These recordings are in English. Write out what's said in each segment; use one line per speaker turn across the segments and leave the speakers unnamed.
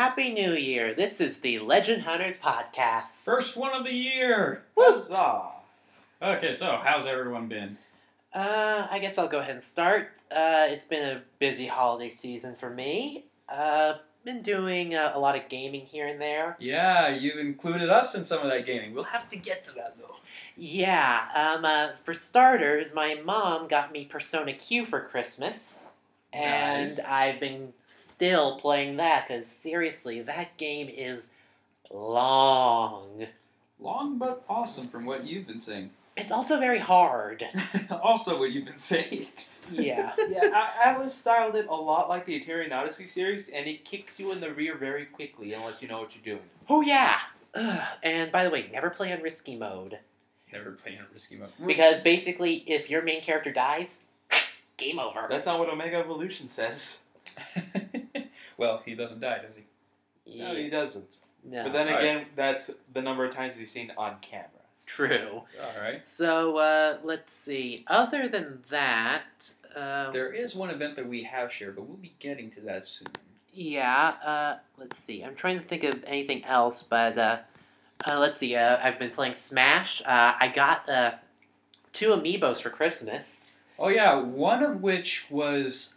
Happy New Year. This is the Legend Hunters Podcast.
First one of the year!
Huzzah!
Okay, so how's everyone been?
I guess I'll go ahead and start. It's been a busy holiday season for me. Been doing a lot of gaming here and there.
Yeah, you included us in some of that gaming. We'll have to get to that, though.
Yeah, for starters, my mom got me Persona Q for Christmas. And
Nice.
I've been still playing that, because seriously, that game is long.
Long but awesome from what you've been saying.
It's also very hard.
Also what you've been saying.
Yeah.
Yeah, Atlas styled it a lot like the Eternian Odyssey series, and it kicks you in the rear very quickly unless you know what you're doing.
Oh, yeah. Ugh. And by the way, never play on risky mode.
Never playing a risky mode.
Because basically, if your main character dies, game over.
That's not what Omega Evolution says.
Well, he doesn't die, does he?
Yeah.
No, he doesn't.
No.
But then
Alright.
again, that's the number of times we've seen on camera.
True.
Alright.
So, let's see. Other than that...
There is one event that we have shared, but we'll be getting to that soon.
Yeah, let's see. I'm trying to think of anything else, but, let's see. I've been playing Smash. I got, 2 amiibos for Christmas.
Oh yeah, one of which was...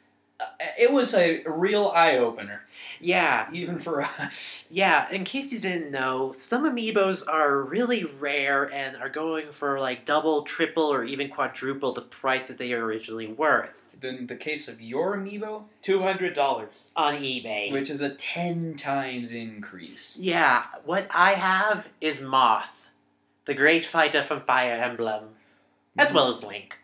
it was a real eye-opener.
Yeah.
Even for us.
Yeah, in case you didn't know, some amiibos are really rare and are going for, like, double, triple, or even quadruple the price that they are originally worth.
In the case of your amiibo,
$200.
On eBay.
which is a 10 times increase.
Yeah, what I have is Moth, the great fighter from Fire Emblem, as well as Link.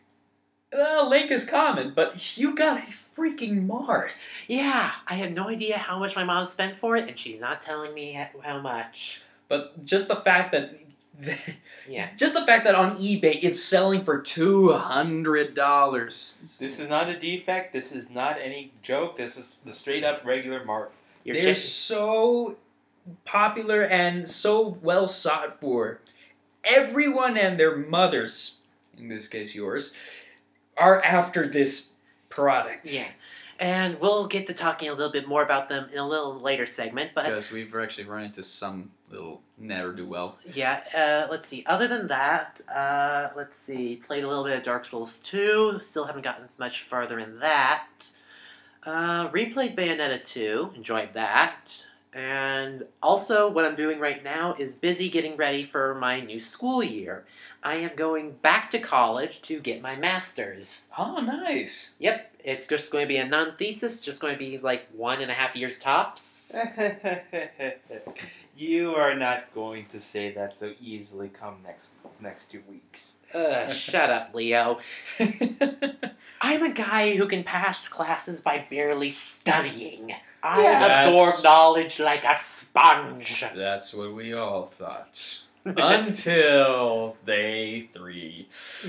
Well, Link is common, but you got a freaking Marth.
Yeah, I have no idea how much my mom spent for it, and she's not telling me how much.
But just the fact that...
Yeah.
Just the fact that on eBay it's selling for $200.
This is not a defect. This is not any joke. This is the straight up regular mark.
They're so popular and so well sought for. Everyone and their mothers, in this case yours, are after this product.
Yeah, and we'll get to talking a little bit more about them in a little later segment, but...
Because we've actually run into some little ne'er-do-well.
Yeah, let's see. Other than that, let's see. Played a little bit of Dark Souls 2. Still haven't gotten much farther in that. Replayed Bayonetta 2. Enjoyed that. And also, what I'm doing right now is busy getting ready for my new school year. I am going back to college to get my master's.
Oh, nice.
Yep, it's just going to be a non-thesis, just going to be like 1.5 years tops.
You are not going to say that so easily come next 2 weeks.
Shut up, Leo. I'm a guy who can pass classes by barely studying. I
Yeah,
absorb
that's-
knowledge like a sponge.
That's what we all thought. Until day 3.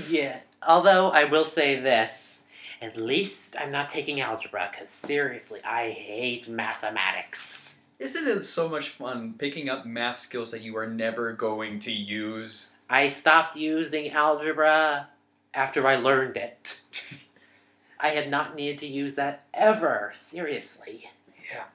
Yeah, although I will say this. At least I'm not taking algebra, because seriously, I hate mathematics.
Isn't it so much fun picking up math skills that you are never going to use?
I stopped using algebra after I learned it. I had not needed to use that ever, seriously.
Yeah.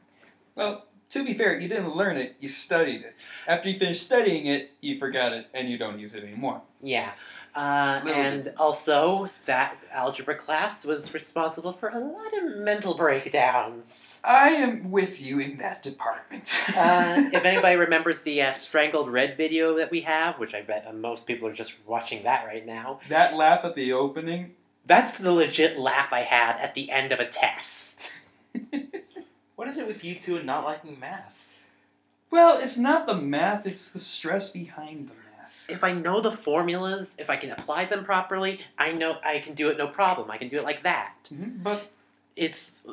Well, to be fair, you didn't learn it, you studied it. After you finished studying it, you forgot it, and you don't use it anymore.
Yeah.
Little
And
difference.
also, that algebra class was responsible for a lot of mental breakdowns.
I am with you in that department.
If anybody remembers the Strangled Red video that we have, which I bet most people are just watching that right now,
That laugh at the opening?
that's the legit laugh I had at the end of a test.
What is it with you two and not liking math?
Well, it's not the math, it's the stress behind the math.
If I know the formulas, if I can apply them properly, I know I can do it no problem. I can do it like that.
But,
It's...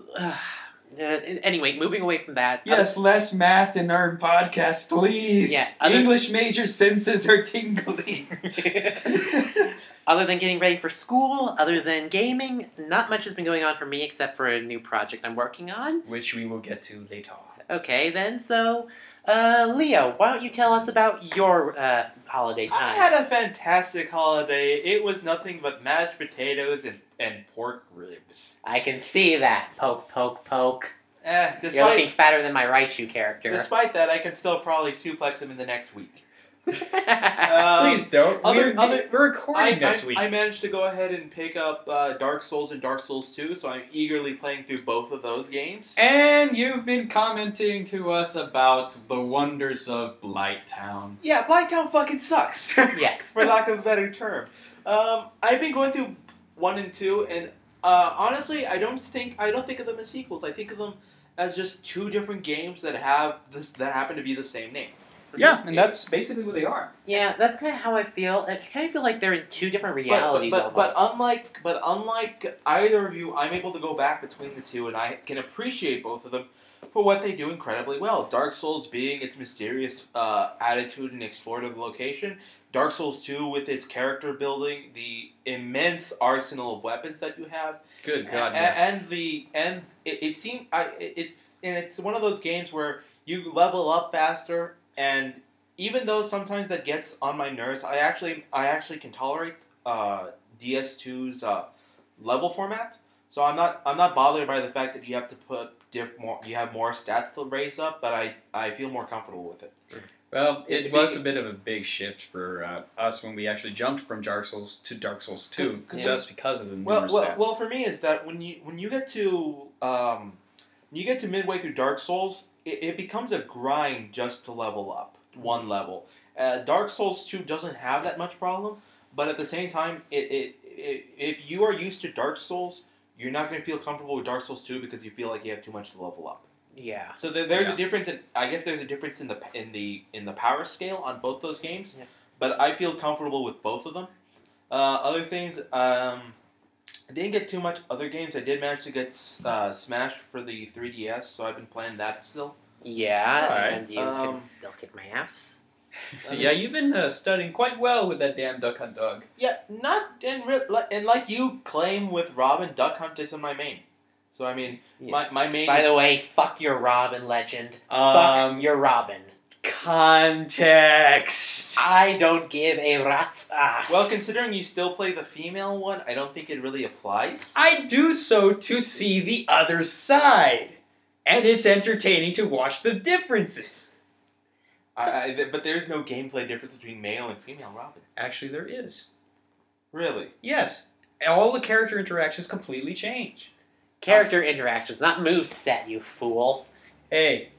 anyway, moving away from that...
yes, less math in our podcast, please.
Yeah,
English major senses are tingling.
Other than getting ready for school, other than gaming, not much has been going on for me except for a new project I'm working on.
Which we will get to later.
Okay, then, so, Leo, why don't you tell us about your, holiday
I
time?
had a fantastic holiday. It was nothing but mashed potatoes and pork ribs.
I can see that. Poke, poke, poke. You're looking
Despite
fatter than my Raichu character.
despite that, I can still probably suplex him in the next week.
Please don't. We're recording this week.
I managed to go ahead and pick up Dark Souls and Dark Souls 2, so I'm eagerly playing through both of those games.
And you've been commenting to us about the wonders of Blighttown.
Yeah, Blighttown fucking sucks.
Yes.
For lack of a better term. I've been going through 1 and 2, and honestly, I don't think of them as sequels. I think of them as just 2 different games that happen to be the same name.
Yeah, and that's basically what they are.
Yeah, that's kind of how I feel. I kind of feel like they're in 2 different realities almost.
But unlike either of you, I'm able to go back between the 2, and I can appreciate both of them for what they do incredibly well. Dark Souls being its mysterious attitude and explorative location. Dark Souls 2 with its character building, the immense arsenal of weapons that you have.
Good God,
It's one of those games where you level up faster, and even though sometimes that gets on my nerves, I actually can tolerate DS2's level format. So I'm not bothered by the fact that you have to put you have more stats to raise up, but I feel more comfortable with it.
Well, it was a bit of a big shift for us when we actually jumped from Dark Souls to Dark Souls 2, just because of the numerous stats.
Well, for me is that when you get to midway through Dark Souls, it becomes a grind just to level up 1 level. Dark Souls 2 doesn't have that much problem, but at the same time, if you are used to Dark Souls, you're not going to feel comfortable with Dark Souls 2 because you feel like you have too much to level up.
Yeah.
So there's a difference. I guess there's a difference in the power scale on both those games. Yeah. But I feel comfortable with both of them. Other things, I didn't get too much other games. I did manage to get Smash for the 3DS, so I've been playing that still.
Yeah,
right.
And you can still kick my ass.
Yeah, you've been studying quite well with that damn Duck Hunt dog.
Yeah, and like you claim with Robin, Duck Hunt isn't my main. So I mean, my main.
By the way, fuck your Robin, legend. Fuck your Robin.
Context.
I don't give a rat's ass.
Well, considering you still play the female one, I don't think it really applies.
I do so to see the other side, and it's entertaining to watch the differences.
But there's no gameplay difference between male and female Robin.
Actually, there is.
Really?
Yes. All the character interactions completely change.
Character interactions, not moveset, you fool.
Hey,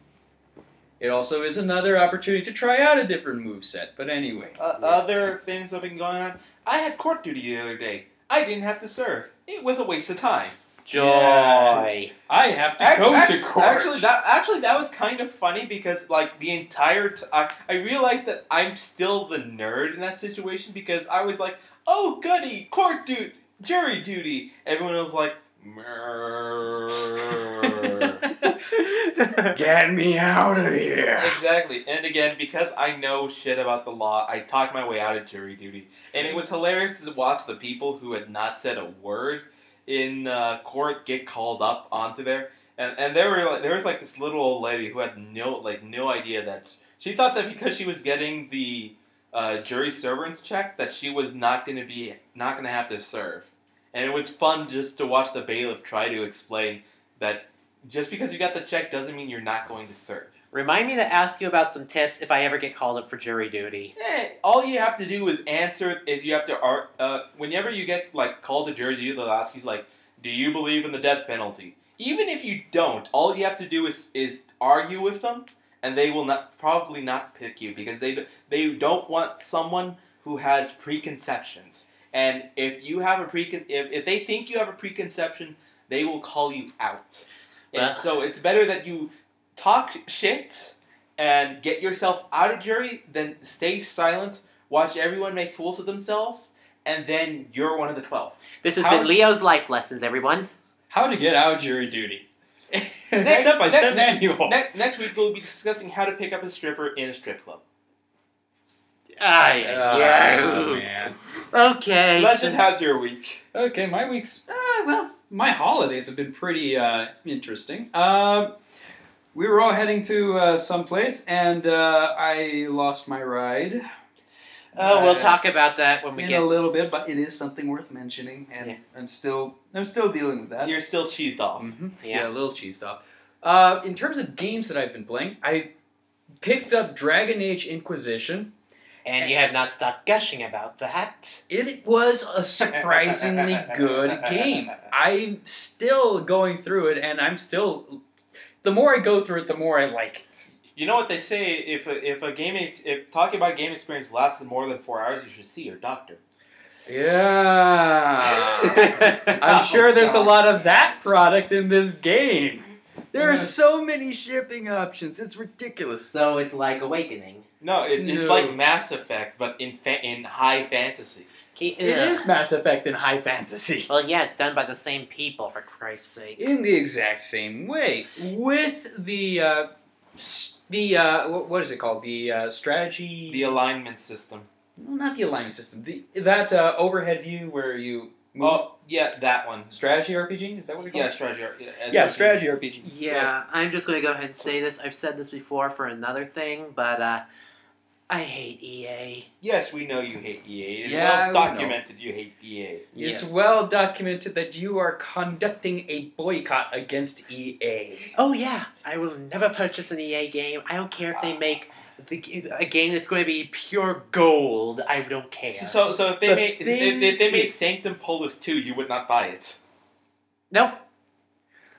it also is another opportunity to try out a different moveset, but anyway.
Other things that have been going on. I had court duty the other day. I didn't have to serve. It was a waste of time.
Joy.
Yeah. I have to go to court.
Actually, that was kind of funny because, like, the entire I realized that I'm still the nerd in that situation because I was like, oh, goody, court duty, jury duty. Everyone was like,
get me out of here.
Exactly. And again, because I know shit about the law, I talked my way out of jury duty. And it was hilarious to watch the people who had not said a word in court get called up onto there. And there was like this little old lady who had no idea that she thought that because she was getting the jury servants check that she was not gonna have to serve. And it was fun just to watch the bailiff try to explain that just because you got the check doesn't mean you're not going to serve.
Remind me to ask you about some tips if I ever get called up for jury duty.
All you have to do is you have to whenever you get like called to jury duty, they'll ask you like, do you believe in the death penalty? Even if you don't, all you have to do is argue with them, and they will probably not pick you because they don't want someone who has preconceptions. And if you have if they think you have a preconception, they will call you out. And so it's better that you talk shit and get yourself out of jury than stay silent, watch everyone make fools of themselves, and then you're one of the 12.
This has been Leo's life lessons, everyone.
How to get out of jury duty. Step-by-step manual.
Next week we'll be discussing how to pick up a stripper in a strip club.
Man.
Okay.
Legend, how's your week?
Okay, my week's... my holidays have been pretty interesting. We were all heading to someplace, and I lost my ride.
Oh, we'll talk about that when we
get... In a little bit, but it is something worth mentioning, and I'm still dealing with that.
You're still cheesed off.
Mm-hmm. Yeah, a little cheesed off. In terms of games that I've been playing, I picked up Dragon Age Inquisition.
And you have not stopped gushing about that.
It was a surprisingly good game. I'm still going through it, and I'm still... The more I go through it, the more I like it.
You know what they say? If talking about game experience lasted more than 4 hours, you should see your doctor.
Yeah. I'm sure there's a lot of that product in this game. There are so many shipping options. It's ridiculous.
So it's like Awakening.
No, it's like Mass Effect, but in high fantasy.
It is Mass Effect in high fantasy.
Well, yeah, it's done by the same people, for Christ's sake.
In the exact same way. With the what is it called? The strategy...
The alignment system.
Well, not the alignment system. That overhead view where you... move.
Oh, yeah, that one.
Strategy RPG? Is that what we call it?
Yeah, strategy RPG.
Yeah, strategy RPG.
Yeah, I'm just going to go ahead and say this. I've said this before for another thing, but I hate EA.
Yes, we know you hate EA. It's
Yeah,
well documented you hate EA.
It's
Yes.
well documented that you are conducting a boycott against EA.
Oh yeah, I will never purchase an EA game. I don't care if they make a game that's going to be pure gold. I don't care.
So if they made Sanctum Polis 2, you would not buy it.
Nope.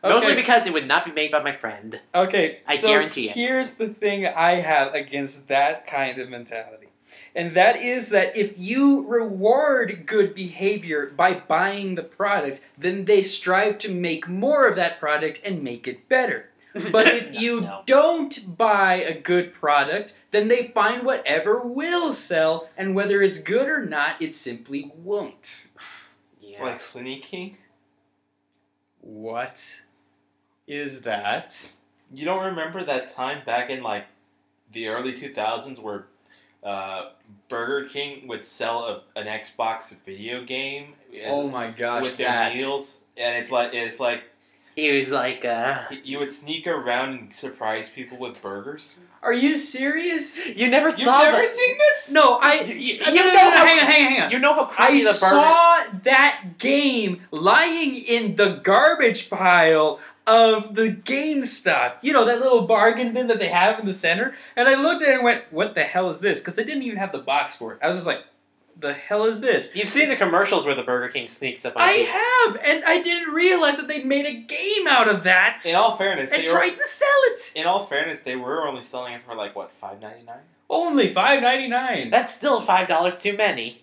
Okay.
Mostly because it would not be made by my friend.
Okay,
I
so
guarantee it.
Here's the thing I have against that kind of mentality. And that is that if you reward good behavior by buying the product, then they strive to make more of that product and make it better. But if you don't buy a good product, then they find whatever will sell, and whether it's good or not, it simply won't.
Yeah.
Like Sneaking?
What is that?
You don't remember that time back in like the early 2000s where Burger King would sell an Xbox video game
Oh my gosh,
with their meals, and it's like
He was like,
you would sneak around and surprise people with burgers.
Are you serious?
You never
You've
saw
never
that.
seen this?
No, hang on.
You know how
I
crappy the burger...
saw that game lying in the garbage pile of the GameStop. You know, that little bargain bin that they have in the center? And I looked at it and went, what the hell is this? Because they didn't even have the box for it. I was just like, the hell is this?
You've seen the commercials where the Burger King sneaks up on
I
people.
have, and I didn't realize that they'd made a game out of that.
In all fairness,
and tried to sell it.
In all fairness, they were only selling it for like what, $5.99?
Only $5.99.
That's still $5 too many.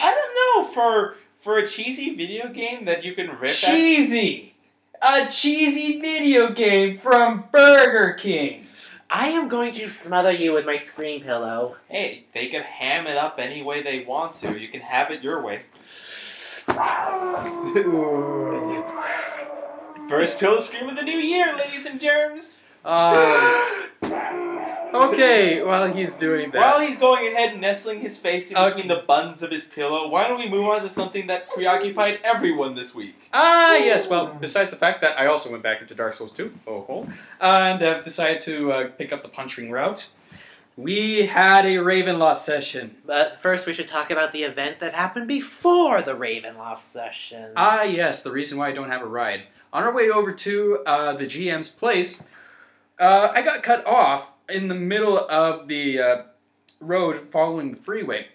I don't know, for a cheesy video game that you can rip
Cheesy! A cheesy video game from Burger King.
I am going to smother you with my screen pillow.
Hey, they can ham it up any way they want to. You can have it your way. First pillow scream of the new year, ladies and germs.
Okay, while he's doing that.
While he's going ahead and nestling his face in between the buns of his pillow, why don't we move on to something that preoccupied everyone this week?
Yes, well, besides the fact that I also went back into Dark Souls 2, and have decided to pick up the punching route, we had a Ravenloft session.
But first we should talk about the event that happened before the Ravenloft session.
Yes, the reason why I don't have a ride. On our way over to the GM's place, I got cut off in the middle of the road following the freeway.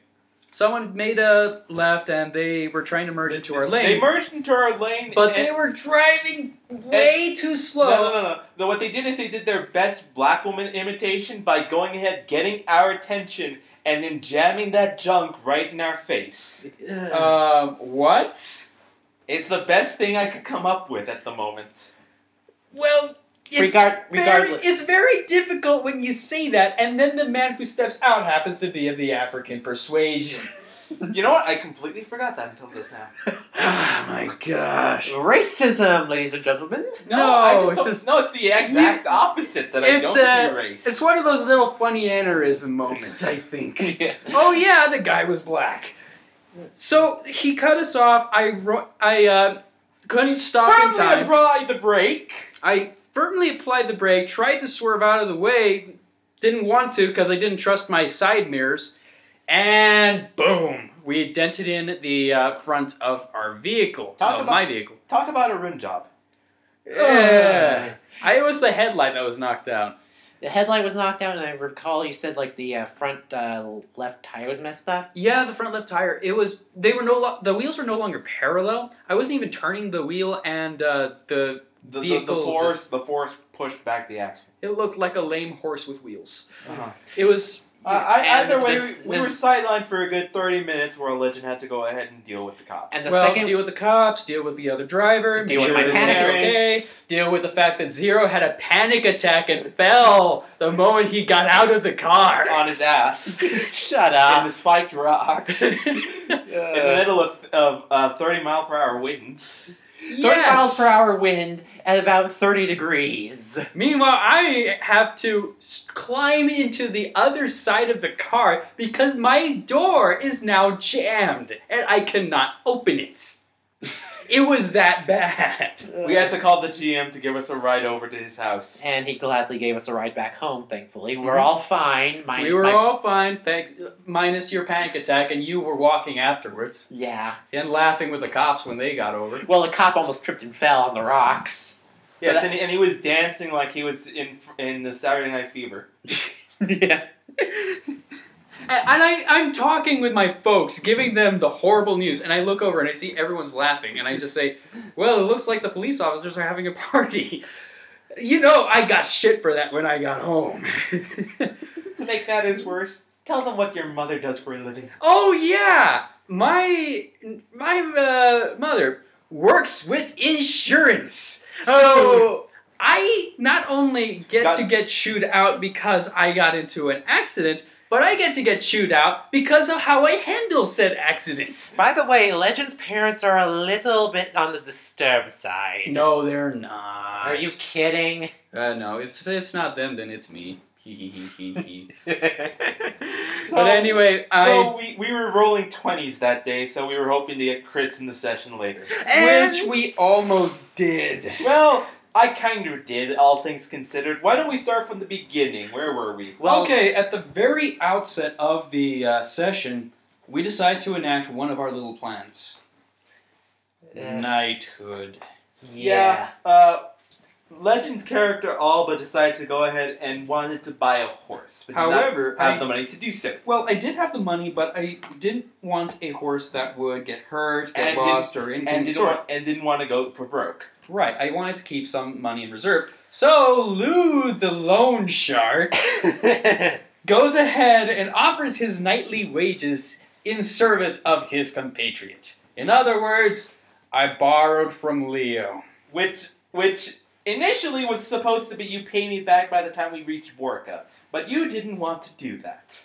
Someone made a left and they were trying to merge into our lane.
They merged into our lane.
But they were driving way too slow.
No. What they did is they did their best black woman imitation by going ahead, getting our attention, and then jamming that junk right in our face.
What?
It's the best thing I could come up with at the moment.
Well...
Regardless.
It's very difficult when you say that, and then the man who steps out happens to be of the African persuasion.
You know what? I completely forgot that until just now.
Oh my gosh.
Racism, ladies and gentlemen.
It's the exact opposite that I don't see race.
It's one of those little funny aneurysm moments, I think.
Yeah.
Oh yeah, the guy was black. So he cut us off. I couldn't stop in time.
Apply the brake.
I firmly applied the brake, tried to swerve out of the way, didn't want to because I didn't trust my side mirrors, and boom, we dented in the front of our vehicle, my vehicle.
Talk about a rim job.
It was the headlight that was knocked down.
The headlight was knocked out, and I recall you said like the front left tire was messed up.
Yeah, the front left tire. It was. The wheels were no longer parallel. I wasn't even turning the wheel, and the
force pushed back the axle.
It looked like a lame horse with wheels.
Uh-huh.
It was.
Either way, we were sidelined for a good 30 minutes where Legend had to go ahead and deal with the cops.
And
deal with the cops, deal with the other driver,
deal with my
panic okay, deal with the fact that Zero had a panic attack and fell the moment he got out of the car.
On his ass.
Shut up.
In the spiked rocks. In the middle of 30-mile-per-hour winds.
30 miles per hour wind at about 30 degrees.
Meanwhile, I have to climb into the other side of the car because my door is now jammed and I cannot open it. It was that bad.
We had to call the GM to give us a ride over to his house.
And he gladly gave us a ride back home, thankfully. We're all fine.
We were all fine, thanks, minus your panic attack, and you were walking afterwards.
Yeah.
And laughing with the cops when they got over.
Well, the cop almost tripped and fell on the rocks.
Yes, and he was dancing like he was in the Saturday Night Fever.
Yeah.
And I'm talking with my folks, giving them the horrible news, and I look over and I see everyone's laughing, and I just say, well, it looks like the police officers are having a party. You know, I got shit for that when I got home.
To make matters worse, tell them what your mother does for a living.
Oh, yeah! My mother works with insurance. So I not only get to get chewed out because I got into an accident, but I get to get chewed out because of how I handle said accident.
By the way, Legend's parents are a little bit on the disturbed side.
No, they're not.
Are you kidding?
No, if it's not them, then it's me.
So,
but anyway,
we were rolling 20s that day, so we were hoping to get crits in the session later.
Which we almost did.
Well, I kind of did, all things considered. Why don't we start from the beginning? Where were we?
Well, okay, at the very outset of the session, we decide to enact one of our little plans. Knighthood.
Yeah. Legend's character Alba decided to go ahead and wanted to buy a horse. But
however,
did not have the money to do so.
Well, I did have the money, but I didn't want a horse that would get hurt, get lost, or anything of the sort.
And didn't want to go for broke.
Right, I wanted to keep some money in reserve. So Lou, the loan shark, goes ahead and offers his nightly wages in service of his compatriot. In other words, I borrowed from Leo.
Which initially was supposed to be you pay me back by the time we reach Borka. But you didn't want to do that.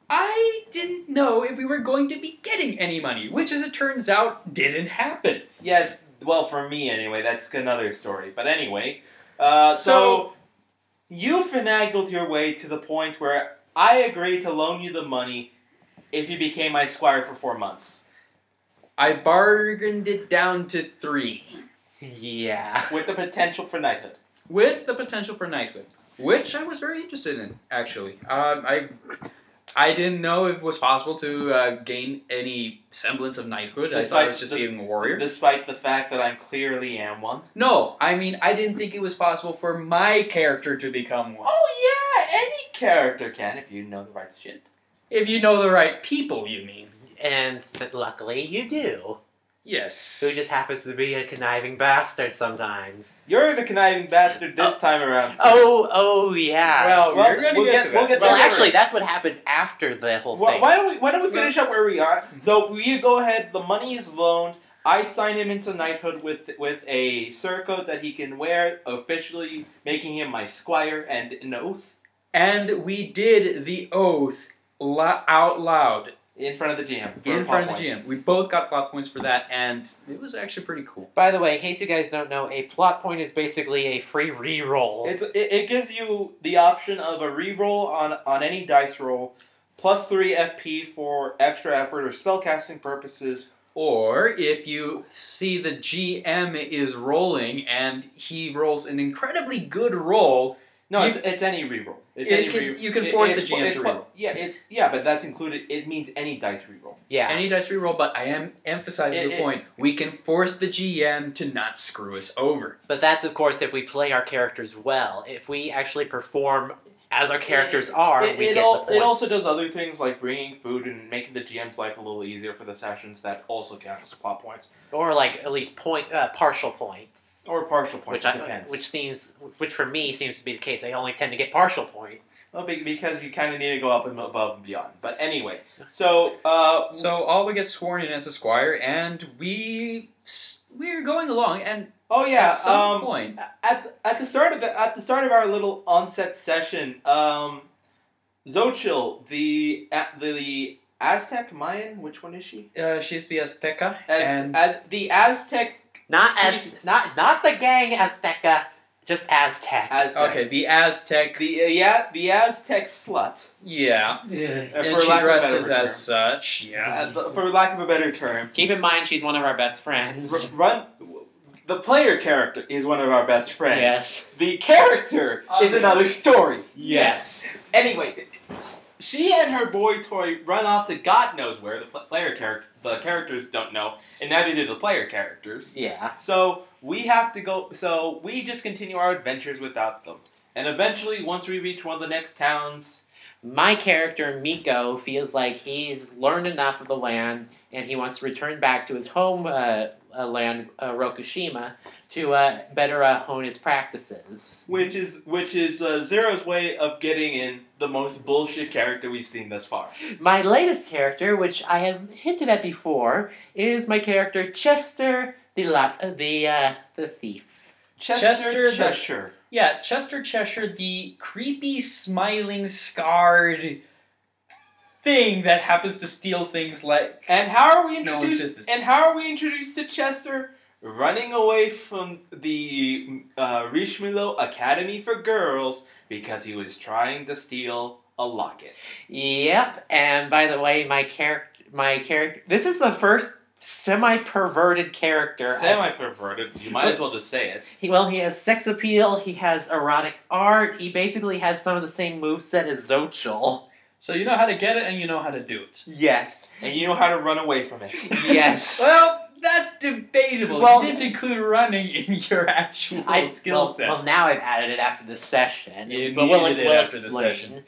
I didn't know if we were going to be getting any money, which as it turns out, didn't happen.
Yes, well, for me anyway, that's another story. But anyway, so you finagled your way to the point where I agreed to loan you the money if you became my squire for 4 months.
I bargained it down to 3.
Yeah.
With the potential for knighthood.
With the potential for knighthood. Which I was very interested in, actually. I didn't know it was possible to gain any semblance of knighthood. I thought it was just being a warrior.
Despite the fact that I clearly am one.
No, I mean, I didn't think it was possible for my character to become one.
Oh yeah, any character can if you know the right shit.
If you know the right people, you mean.
And luckily you do.
Yes.
Who just happens to be a conniving bastard sometimes.
You're the conniving bastard this time around. So.
Oh yeah.
Well, we're going to get to that.
Well, actually, that's what happened after the whole thing.
Why don't we finish up where we are? So you go ahead. The money is loaned. I sign him into knighthood with a surcoat that he can wear, officially making him my squire and an oath.
And we did the oath out loud.
In front of the GM.
In front of the GM. We both got plot points for that, and it was actually pretty cool.
By the way, in case you guys don't know, a plot point is basically a free reroll.
It gives you the option of a reroll on any dice roll, plus 3 FP for extra effort or spellcasting purposes.
Or if you see the GM is rolling and he rolls an incredibly good roll,
No, it's any reroll.
You can force the GM to reroll.
Yeah, but that's included. It means any dice reroll.
Yeah.
Any dice reroll, but I am emphasizing the point. We can force the GM to not screw us over.
But that's, of course, if we play our characters well. If we actually perform as our characters are, we get the point.
It also does other things like bringing food and making the GM's life a little easier for the sessions. That also counts as plot points.
Or, like, at least partial points.
Or partial points, depends.
Which for me seems to be the case. I only tend to get partial points.
Well, because you kind of need to go up and above and beyond. But anyway, so
Alba gets sworn in as a squire, and we're going along. And at some point,
at the start of our little onset session, Xochitl, the Aztec Mayan, which one is she?
She's the Azteca,
as the Aztec.
Not the gang Azteca, just Aztec.
Okay, the Aztec.
The Aztec slut.
Yeah. And she dresses as such. Yeah.
For lack of a better term.
Keep in mind, she's one of our best friends.
The player character is one of our best friends.
Yes.
The character is another story.
Yes.
Anyway, she and her boy toy run off to God knows where. The characters don't know, and neither do the player characters.
Yeah.
So we have to go. So we just continue our adventures without them, and eventually, once we reach one of the next towns,
my character Miko feels like he's learned enough of the land, and he wants to return back to his home land, Rokushima, to better hone his practices.
which is Zero's way of getting in the most bullshit character we've seen thus far.
My latest character, which I have hinted at before, is my character Chester, the thief.
Chester Cheshire.
Yeah, Chester Cheshire, the creepy, smiling, scarred thing that happens to steal things like.
And how are we
No one's
introduced?
business.
And how are we introduced to Chester? Running away from the Rishmilo Academy for Girls because he was trying to steal a locket.
Yep, and by the way, my character. This is the first semi-perverted character.
Semi-perverted. You might as well just say it.
He has sex appeal. He has erotic art. He basically has some of the same moveset as Xochitl.
So you know how to get it and you know how to do it.
Yes.
And you know how to run away from it.
Yes.
Well, that's debatable.
Well,
you didn't include running in your actual skill set.
Well, now I've added it after the session.
You
but
needed it after
explain.
the session.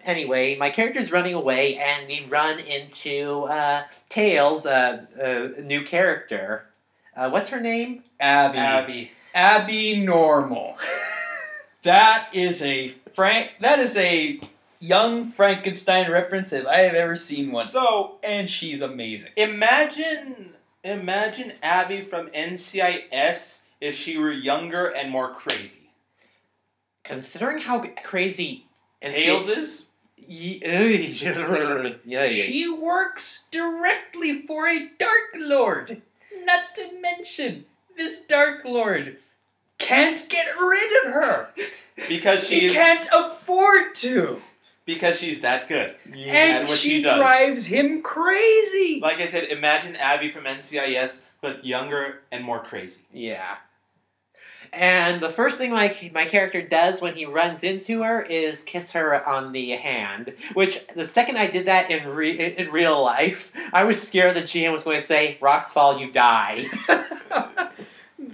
Anyway, my character's running away, and we run into Tails, a new character. What's her name?
Abby Normal. That is a young Frankenstein reference if I have ever seen one.
So,
and she's amazing.
Imagine Abby from NCIS if she were younger and more crazy.
Considering how crazy
Tails is?
Yeah.
She works directly for a Darklord. Not to mention, this Darklord can't get rid of her.
Because
he can't afford to.
Because she's that good.
And she drives him crazy.
Like I said, imagine Abby from NCIS, but younger and more crazy.
Yeah. And the first thing my character does when he runs into her is kiss her on the hand. Which, the second I did that in real life, I was scared the GM was going to say, "Rocks fall, you die."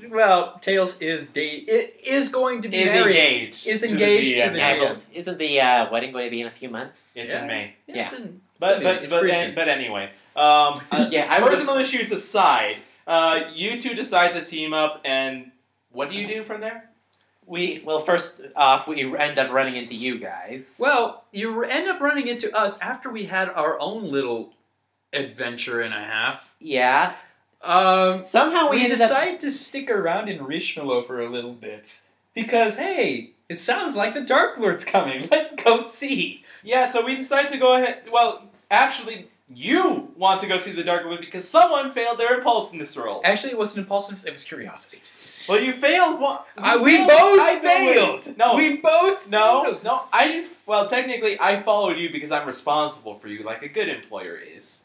Well, Tails is going to be married. Is engaged to the GM.
Isn't the wedding going to be in a few months?
It's in May.
Yeah.
But anyway, personal issues aside, you two decide to team up, and what do you do from there?
First off, we end up running into you guys.
Well, you end up running into us after we had our own little adventure and a half.
Yeah. Somehow we
decide to stick around in Rishmilo for a little bit. Because, hey, it sounds like the Darklord's coming. Let's go see.
Yeah, so we decide to go ahead. Well, actually, you want to go see the Darklord because someone failed their impulsiveness roll.
Actually, it wasn't impulsiveness, it was curiosity.
Well, you failed one.
We both failed.
No.
We both failed.
No, I didn't. Well, technically, I followed you because I'm responsible for you, like a good employer is.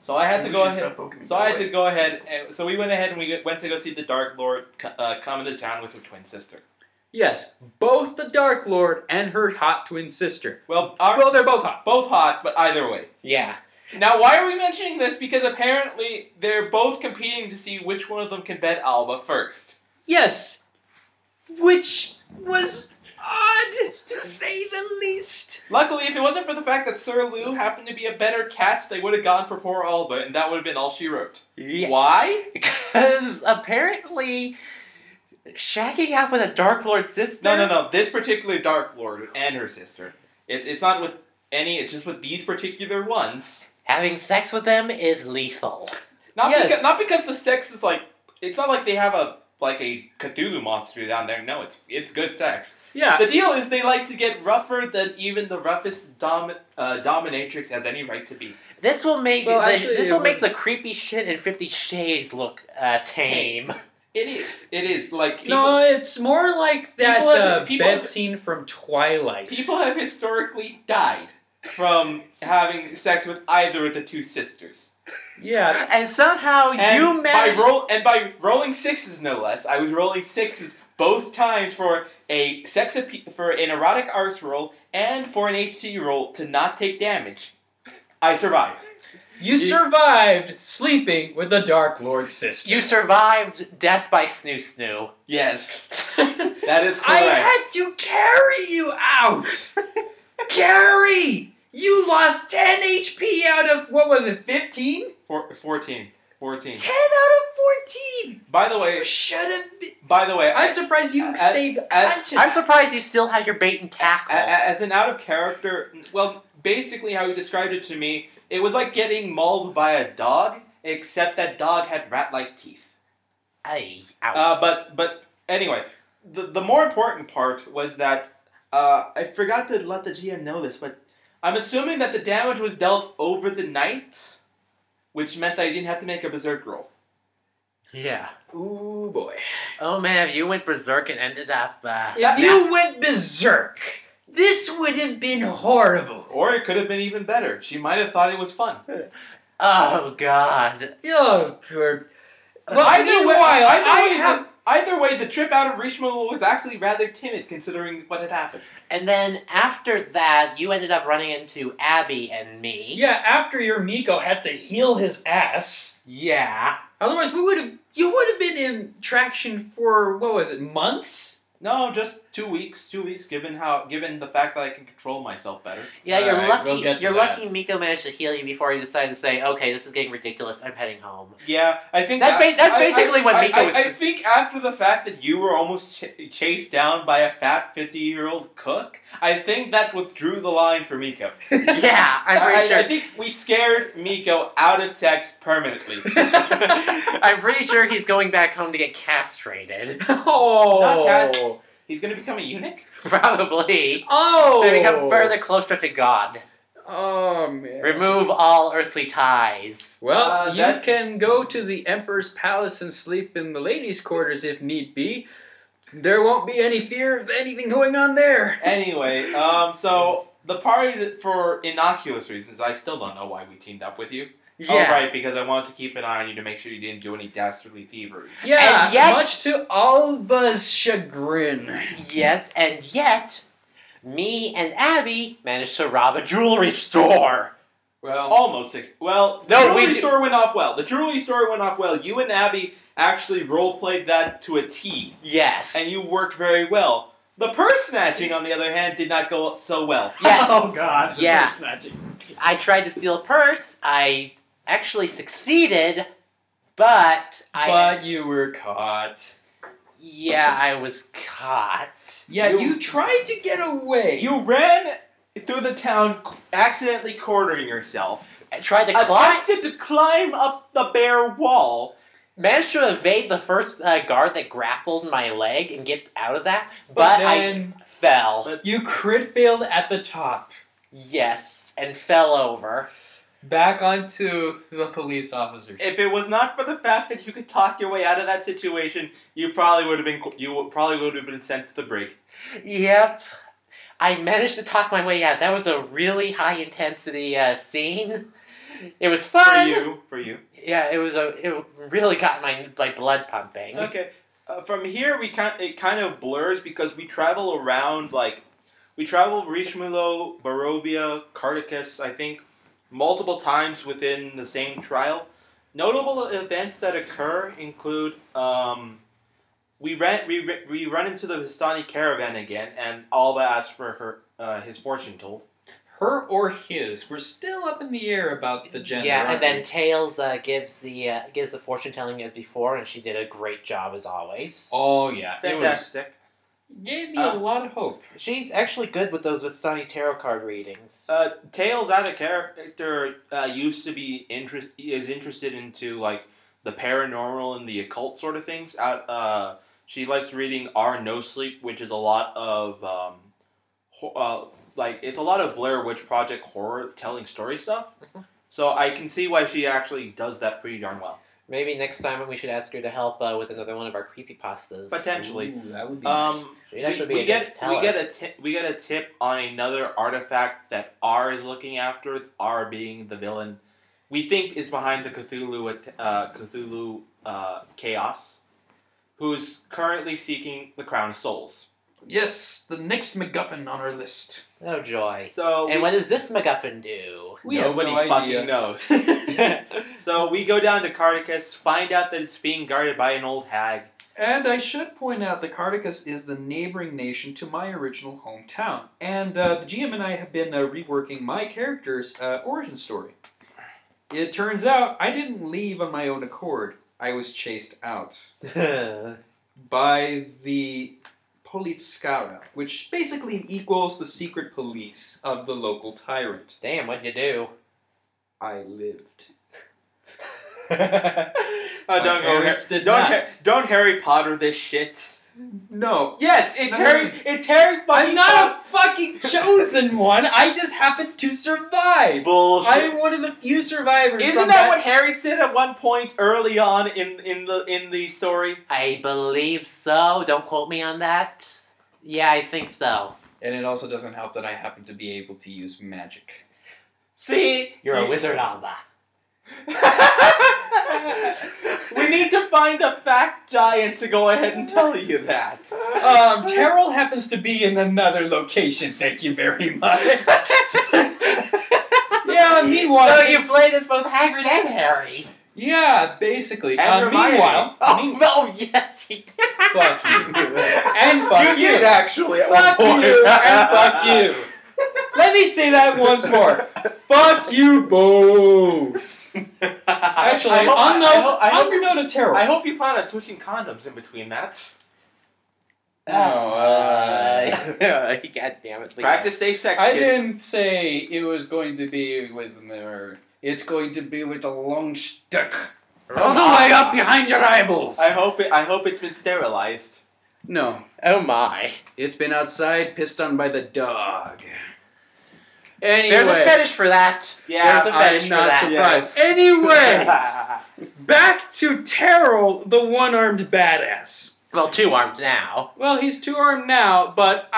So I had to go ahead. So we went ahead and we went to go see the Darklord come into town with her twin sister.
Yes, both the Darklord and her hot twin sister.
Well,
They're both hot.
Both hot, but either way.
Yeah.
Now, why are we mentioning this? Because apparently they're both competing to see which one of them can bed Alba first.
Yes, which was odd, to say the least.
Luckily, if it wasn't for the fact that Sir Lou happened to be a better catch, they would have gone for poor Alba, and that would have been all she wrote.
Yeah.
Why?
Because apparently shagging out with a Darklord sister...
No. This particular Darklord and her sister. It's not with any, it's just with these particular ones.
Having sex with them is lethal.
Not because the sex is like, it's not like they have a Cthulhu monster down there. No, it's good sex.
Yeah.
The deal is they like to get rougher than even the roughest dominatrix has any right to be.
This will make
the
creepy shit in 50 Shades look tame.
It is. Like, people,
no, it's more like that bed scene from Twilight.
People have historically died from having sex with either of the two sisters.
Yeah.
And somehow you managed...
By rolling sixes, no less, I was rolling sixes both times for for an erotic arts roll and for an HT roll to not take damage. I survived.
You survived sleeping with the Darklord sister.
You survived death by Snoo Snoo.
Yes. That is correct.
I had to carry you out! Gary! You lost 10 HP out of, what was it, 15?
14.
10 out of 14!
By the way...
You should have been...
By the way...
I'm surprised you stayed conscious.
I'm surprised you still have your bait and tackle.
As an out-of-character... Well, basically how he described it to me, it was like getting mauled by a dog, except that dog had rat-like teeth.
Ay, ow.
But anyway, the more important part was that... I forgot to let the GM know this, but... I'm assuming that the damage was dealt over the night, which meant that I didn't have to make a berserk roll.
Yeah.
Ooh, boy.
Oh, man, if you went berserk and ended up...
if you went berserk, this would have been horrible.
Or it could have been even better. She might have thought it was fun.
Oh, God.
Oh, good.
Well, either way, the trip out of Rishma was actually rather timid, considering what had happened.
And then after that, you ended up running into Abby and me.
Yeah, after your Miko had to heal his ass.
Yeah.
Otherwise, you would have been in traction for, what was it, months?
No, just 2 weeks. 2 weeks, given the fact that I can control myself better.
Yeah, you're
right,
lucky.
we'll
You're lucky Miko managed to heal you before he decided to say, "Okay, this is getting ridiculous. I'm heading home."
Yeah, I think
that's basically what Miko was.
I think after the fact that you were almost chased down by a fat 50-year-old cook, I think that withdrew the line for Miko.
Yeah, I'm pretty sure.
I think we scared Miko out of sex permanently.
I'm pretty sure he's going back home to get castrated.
Oh.
Not castrated. He's going to become a eunuch?
Probably.
Oh!
To become further closer to God.
Oh, man.
Remove all earthly ties.
Well, you can go to the Emperor's Palace and sleep in the ladies' quarters if need be. There won't be any fear of anything going on there.
Anyway, so the party, for innocuous reasons, I still don't know why we teamed up with you.
Yeah.
Oh, right, because I wanted to keep an eye on you to make sure you didn't do any dastardly thievery.
Yeah,
and yet,
much to Alba's chagrin.
Yes, and yet, me and Abby managed to rob a jewelry store.
Well, almost six. Well, the jewelry store went off well. The jewelry store went off well. You and Abby actually role-played that to a T.
Yes.
And you worked very well. The purse snatching, on the other hand, did not go so well.
Yeah.
Oh, God.
Yeah.
Purse snatching.
I tried to steal a purse. I actually succeeded, but
you were caught.
Yeah, I was caught.
Yeah, you tried to get away.
You ran through the town, accidentally cornering yourself.
I tried to climb.
Attempted to climb up the bare wall.
Managed to evade the first guard that grappled my leg and get out of that,
but then
I fell.
You crit failed at the top.
Yes, and fell over.
Back onto the police officers.
If it was not for the fact that you could talk your way out of that situation, you probably would have been sent to the brig.
Yep. I managed to talk my way out. That was a really high intensity scene. It was fun.
For you.
Yeah, it really got my blood pumping.
Okay. From here, it kind of blurs because we travel around, like, we travel Rishmulo, Barovia, Carticus, I think, multiple times within the same trial. Notable events that occur include, we run into the Vistani caravan again, and Alba asks for his fortune told.
Her or his? We're still up in the air about the gender.
Yeah, and then Tails gives the fortune telling as before, and she did a great job as always.
Oh yeah,
Fantastic.
Gave me a lot of hope.
She's actually good with those Vistani tarot card readings.
Tails, as a character, used to be interested into like the paranormal and the occult sort of things. She likes reading Our No Sleep, which is a lot of it's a lot of Blair Witch Project horror telling story stuff.
Mm-hmm.
So I can see why she actually does that pretty darn well.
Maybe next time we should ask her to help with another one of our creepypastas.
Potentially.
Ooh, that would be nice.
She'd actually be
we
a good teller.
we get a tip on another artifact that R is looking after. R being the villain we think is behind the Cthulhu chaos, who's currently seeking the Crown of Souls.
Yes, the next MacGuffin on our list.
Oh joy!
So
and what does this MacGuffin do?
Nobody fucking knows. So we go down to Carticus, find out that it's being guarded by an old hag.
And I should point out that Carticus is the neighboring nation to my original hometown. And the GM and I have been reworking my character's origin story. It turns out I didn't leave on my own accord. I was chased out by the Politskara, which basically equals the secret police of the local tyrant.
Damn, what'd you do?
I lived.
Don't Harry Potter this shit.
No.
Yes, it's Harry fucking
I'm not a fucking chosen one. I just happened to survive.
Bullshit.
I'm one of the few survivors.
Isn't that what Harry said at one point early on in the story?
I believe so. Don't quote me on that. Yeah, I think so.
And it also doesn't help that I happen to be able to use magic.
See?
You're a wizard, Alba.
We need to find a fact giant to go ahead and tell you that.
Terrell happens to be in another location, thank you very much. Yeah, meanwhile...
So you played as both Hagrid and Harry.
Yeah, basically.
And
meanwhile...
Oh, yes, he did.
Fuck you. And fuck you.
You did, actually, at
Fuck
one point.
you and fuck you. Let me say that once more. Fuck you both. Actually, on your note of terror.
I hope you plan on switching condoms in between that.
God damn it.
Practice safe sex,
I
kids.
didn't say it was going to be with her. It's going to be with a long stick. All the way up behind your eyeballs.
I hope it's been sterilized.
No.
Oh my.
It's been outside, pissed on by the dog. Anyway.
There's a fetish for that.
Yeah,
there's a fetish
I'm
for
not
that.
surprised. Anyway, back to Terrell, the one-armed badass.
Well, two-armed now.
Well, he's two-armed now, but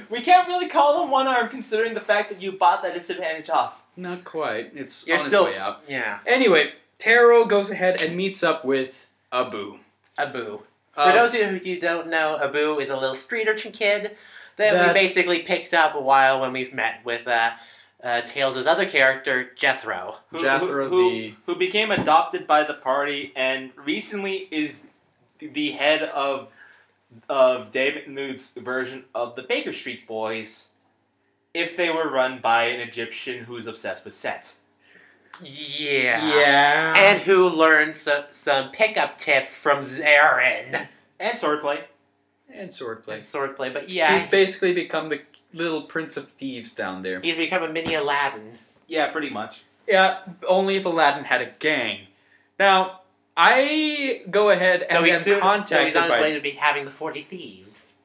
we can't really call him one-armed considering the fact that you bought that disadvantage off.
Not quite. It's
You're
on
still...
its way out.
Yeah.
Anyway, Terrell goes ahead and meets up with Abu.
Abu. For those of you who don't know, Abu is a little street urchin kid that we basically picked up a while when we've met with Tails' other character, Jethro.
Who became adopted by the party and recently is the head of David Nude's version of the Baker Street Boys if they were run by an Egyptian who's obsessed with sets.
Yeah. And who learned some pickup tips from Zarin.
And swordplay.
But yeah.
He's basically become the little prince of thieves down there.
He's become a mini Aladdin.
Yeah, pretty much.
Yeah, only if Aladdin had a gang. Now, I go ahead and get contacted
So he's on his way to be having the 40 Thieves.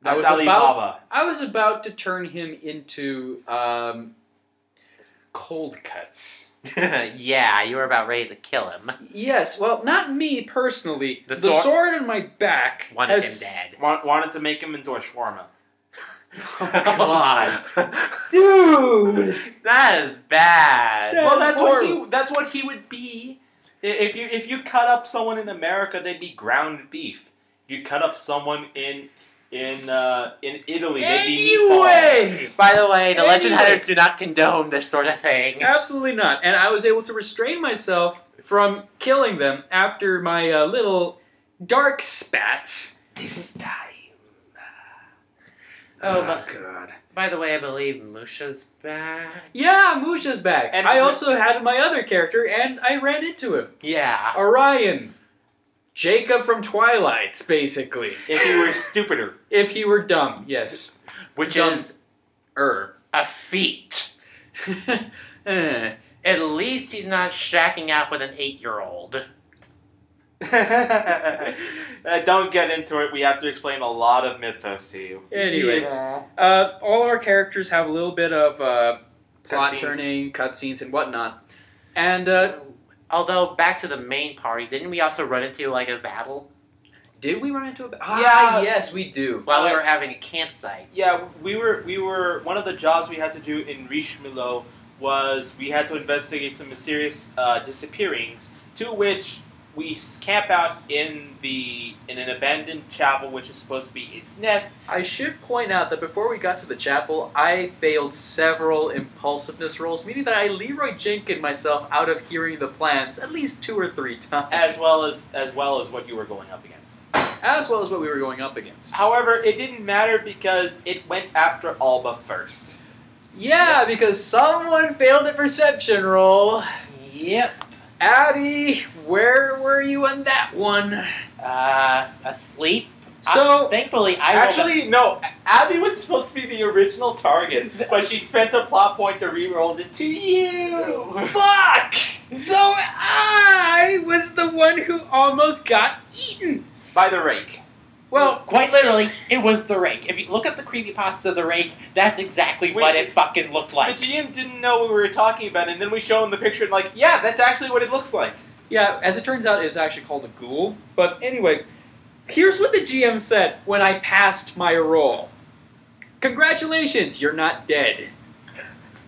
That's Alibaba.
I was about to turn him into cold cuts.
Yeah, you were about ready to kill him.
Yes, well, not me personally. The
sword
on my back
wanted him dead.
Wanted to make him into a shawarma.
Oh, God. Dude!
That is bad.
Well, that's what he would be. If you cut up someone in America, they'd be ground beef. you cut up someone in Italy, they'd be
Anyway!
meatballs.
By the way, the Legend
Anyway.
Hunters do not condone this sort of thing.
Absolutely not. And I was able to restrain myself from killing them after my little dark spat.
This time.
Oh,
but
God.
by the way, I believe Musha's back.
Yeah, Musha's back.
And
I also had my other character, and I ran into him.
Yeah.
Orion. Jacob from Twilight, basically.
If he were stupider.
If he were dumb, yes.
Which
Dumb.
is a feat.
Eh.
At least he's not shacking up with an 8-year-old.
Don't get into it. We have to explain a lot of mythos to you.
Anyway,
Yeah.
all our characters have a little bit of plot
Cutscenes.
turning, cutscenes, and whatnot. And
Although, back to the main party, didn't we also run into, like, a battle?
did we run into a
Yeah.
yes, we do.
While we were having a campsite.
Yeah, we were one of the jobs we had to do in Richemilo was we had to investigate some mysterious disappearings, to which we camp out in an abandoned chapel, which is supposed to be its nest.
I should point out that before we got to the chapel, I failed several impulsiveness rolls, meaning that I Leroy Jenkins myself out of hearing the plans at least 2 or 3 times.
as well as what you were going up against.
As well as what we were going up against.
However, it didn't matter because it went after Alba first.
Yeah, because someone failed a perception roll.
Yep.
Abby, where were you on that one?
Asleep.
So,
Thankfully, I rolled a-
Actually, no. Abby was supposed to be the original target, but she spent a plot point to re-roll it to you.
fuck! So I was the one who almost got eaten.
By the rake.
Well,
quite literally, it was the rake. If you look up the creepypasta of the rake, that's exactly
Wait,
what it fucking looked like.
The GM didn't know what we were talking about, and then we show him the picture and like, yeah, that's actually what it looks like.
yeah, as it turns out, it's actually called a ghoul. But anyway, here's what the GM said when I passed my roll. Congratulations, you're not dead.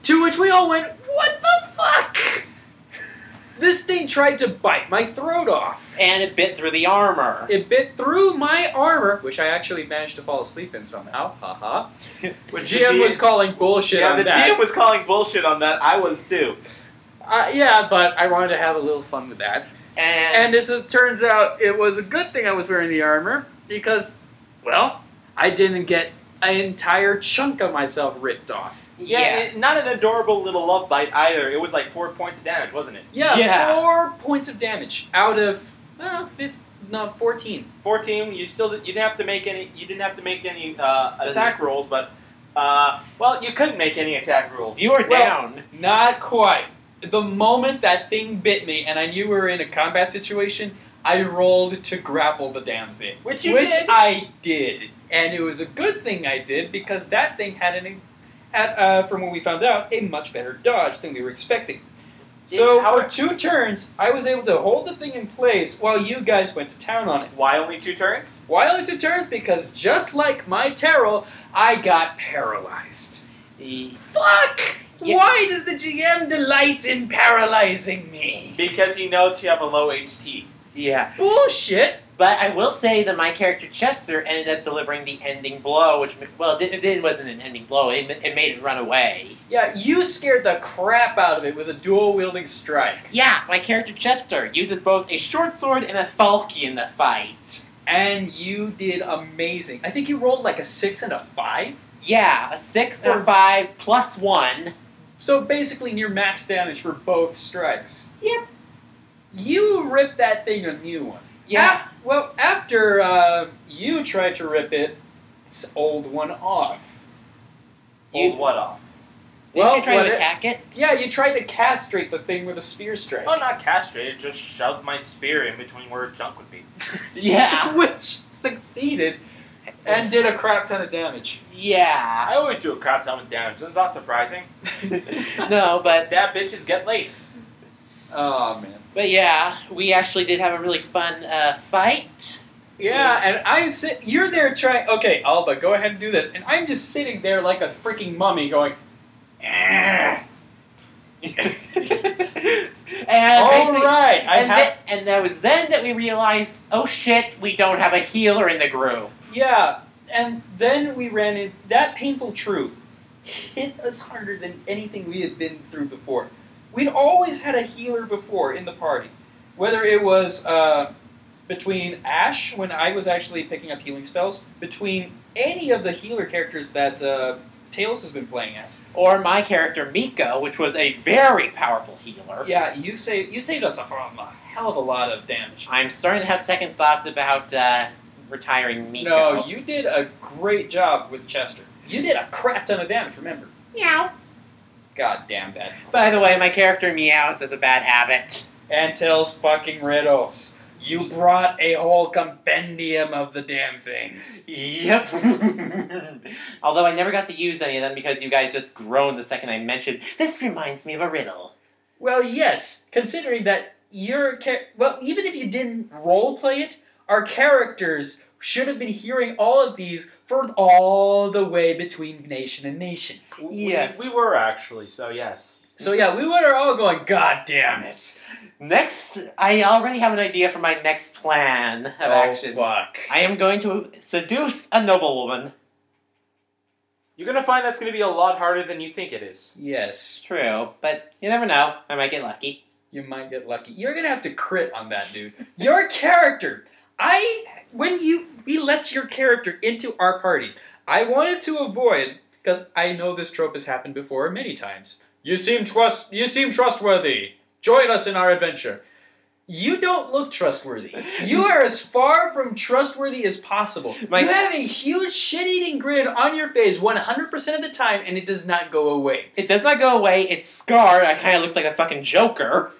To which we all went, what the fuck? This thing tried to bite my throat off.
And it bit through the armor.
It bit through my armor, which I actually managed to fall asleep in somehow. Haha.
Which
GM was calling bullshit
yeah,
on
the
that.
GM was calling bullshit on that. I was too.
Yeah, but I wanted to have a little fun with that.
And
And as it turns out, it was a good thing I was wearing the armor because, well, I didn't get an entire chunk of myself ripped off.
Yeah, not an adorable little love bite either. It was like 4 points of damage, wasn't it?
Yeah, 4 points of damage out of 14.
14. You didn't have to make any. You didn't have to make any attack rolls, but well, you couldn't make any attack rolls.
you were down.
Not quite. The moment that thing bit me and I knew we were in a combat situation, I rolled to grapple the damn thing.
Which you did.
I did. And it was a good thing I did because that thing had from what we found out, a much better dodge than we were expecting. So for 2 turns, I was able to hold the thing in place while you guys went to town on it.
Why only 2 turns?
Why only 2 turns? Because just like my tarot, I got paralyzed. Fuck!
Yeah.
Why does the GM delight in paralyzing me?
Because he knows you have a low HT.
Yeah.
Bullshit!
But I will say that my character Chester ended up delivering the ending blow, which, well, it wasn't an ending blow. It made it run away.
Yeah, you scared the crap out of it with a dual-wielding strike.
Yeah, my character Chester uses both a short sword and a falchi in the fight.
And you did amazing. I think you rolled like a 6 and a 5.
Yeah, a 6 and a 5 plus 1.
So basically near max damage for both strikes.
Yep.
You ripped that thing a new one.
Yeah.
Well, after you tried to rip its old one off.
Hold what off?
Did you try
what
to attack it?
Yeah, you tried to castrate the thing with a spear strike.
Oh, not castrated. Just shoved my spear in between where junk would be.
Yeah.
Which succeeded and did a crap ton of damage.
Yeah.
I always do a crap ton of damage. That's not surprising.
No, but
Stab bitches get laid.
Oh, man.
But yeah, we actually did have a really fun fight.
Yeah, and you're there trying, okay, Alba, go ahead and do this. And I'm just sitting there like a freaking mummy going,
And
all right,
And that was then that we realized, oh shit, we don't have a healer in the group.
Yeah, and then we ran in... That painful truth hit us harder than anything we had been through before. We'd always had a healer before in the party. Whether it was between Ash, when I was actually picking up healing spells, between any of the healer characters that Tails has been playing as.
Or my character, Miko, which was a very powerful healer.
Yeah, you saved us from a hell of a lot of damage.
I'm starting to have second thoughts about retiring Miko.
No, you did a great job with Chester. You did a crap ton of damage, remember?
Meow.
God damn that.
By the way, my character meows as a bad habit.
And tells fucking riddles. You brought a whole compendium of the damn things.
Yep. Although I never got to use any of them because you guys just groaned the second I mentioned, this reminds me of a riddle.
Well, yes, considering that well, even if you didn't roleplay it, our characters should have been hearing all of these for all the way between nation and nation.
Yes.
We were actually, so yes.
So yeah, we were all going, God damn it.
Next, I already have an idea for my next plan of action.
Fuck.
I am going to seduce a noblewoman.
You're gonna find that's gonna be a lot harder than you think it is.
Yes.
True, but you never know. I might get lucky.
You might get lucky. You're gonna have to crit on that, dude. Your character. When we let your character into our party, I wanted to avoid, because I know this trope has happened before many times. You seem trustworthy. Join us in our adventure. You don't look trustworthy. You are as far from trustworthy as possible. You have a huge shit-eating grin on your face 100% of the time, and it does not go away.
It does not go away. It's scarred. I kind of look like a fucking Joker.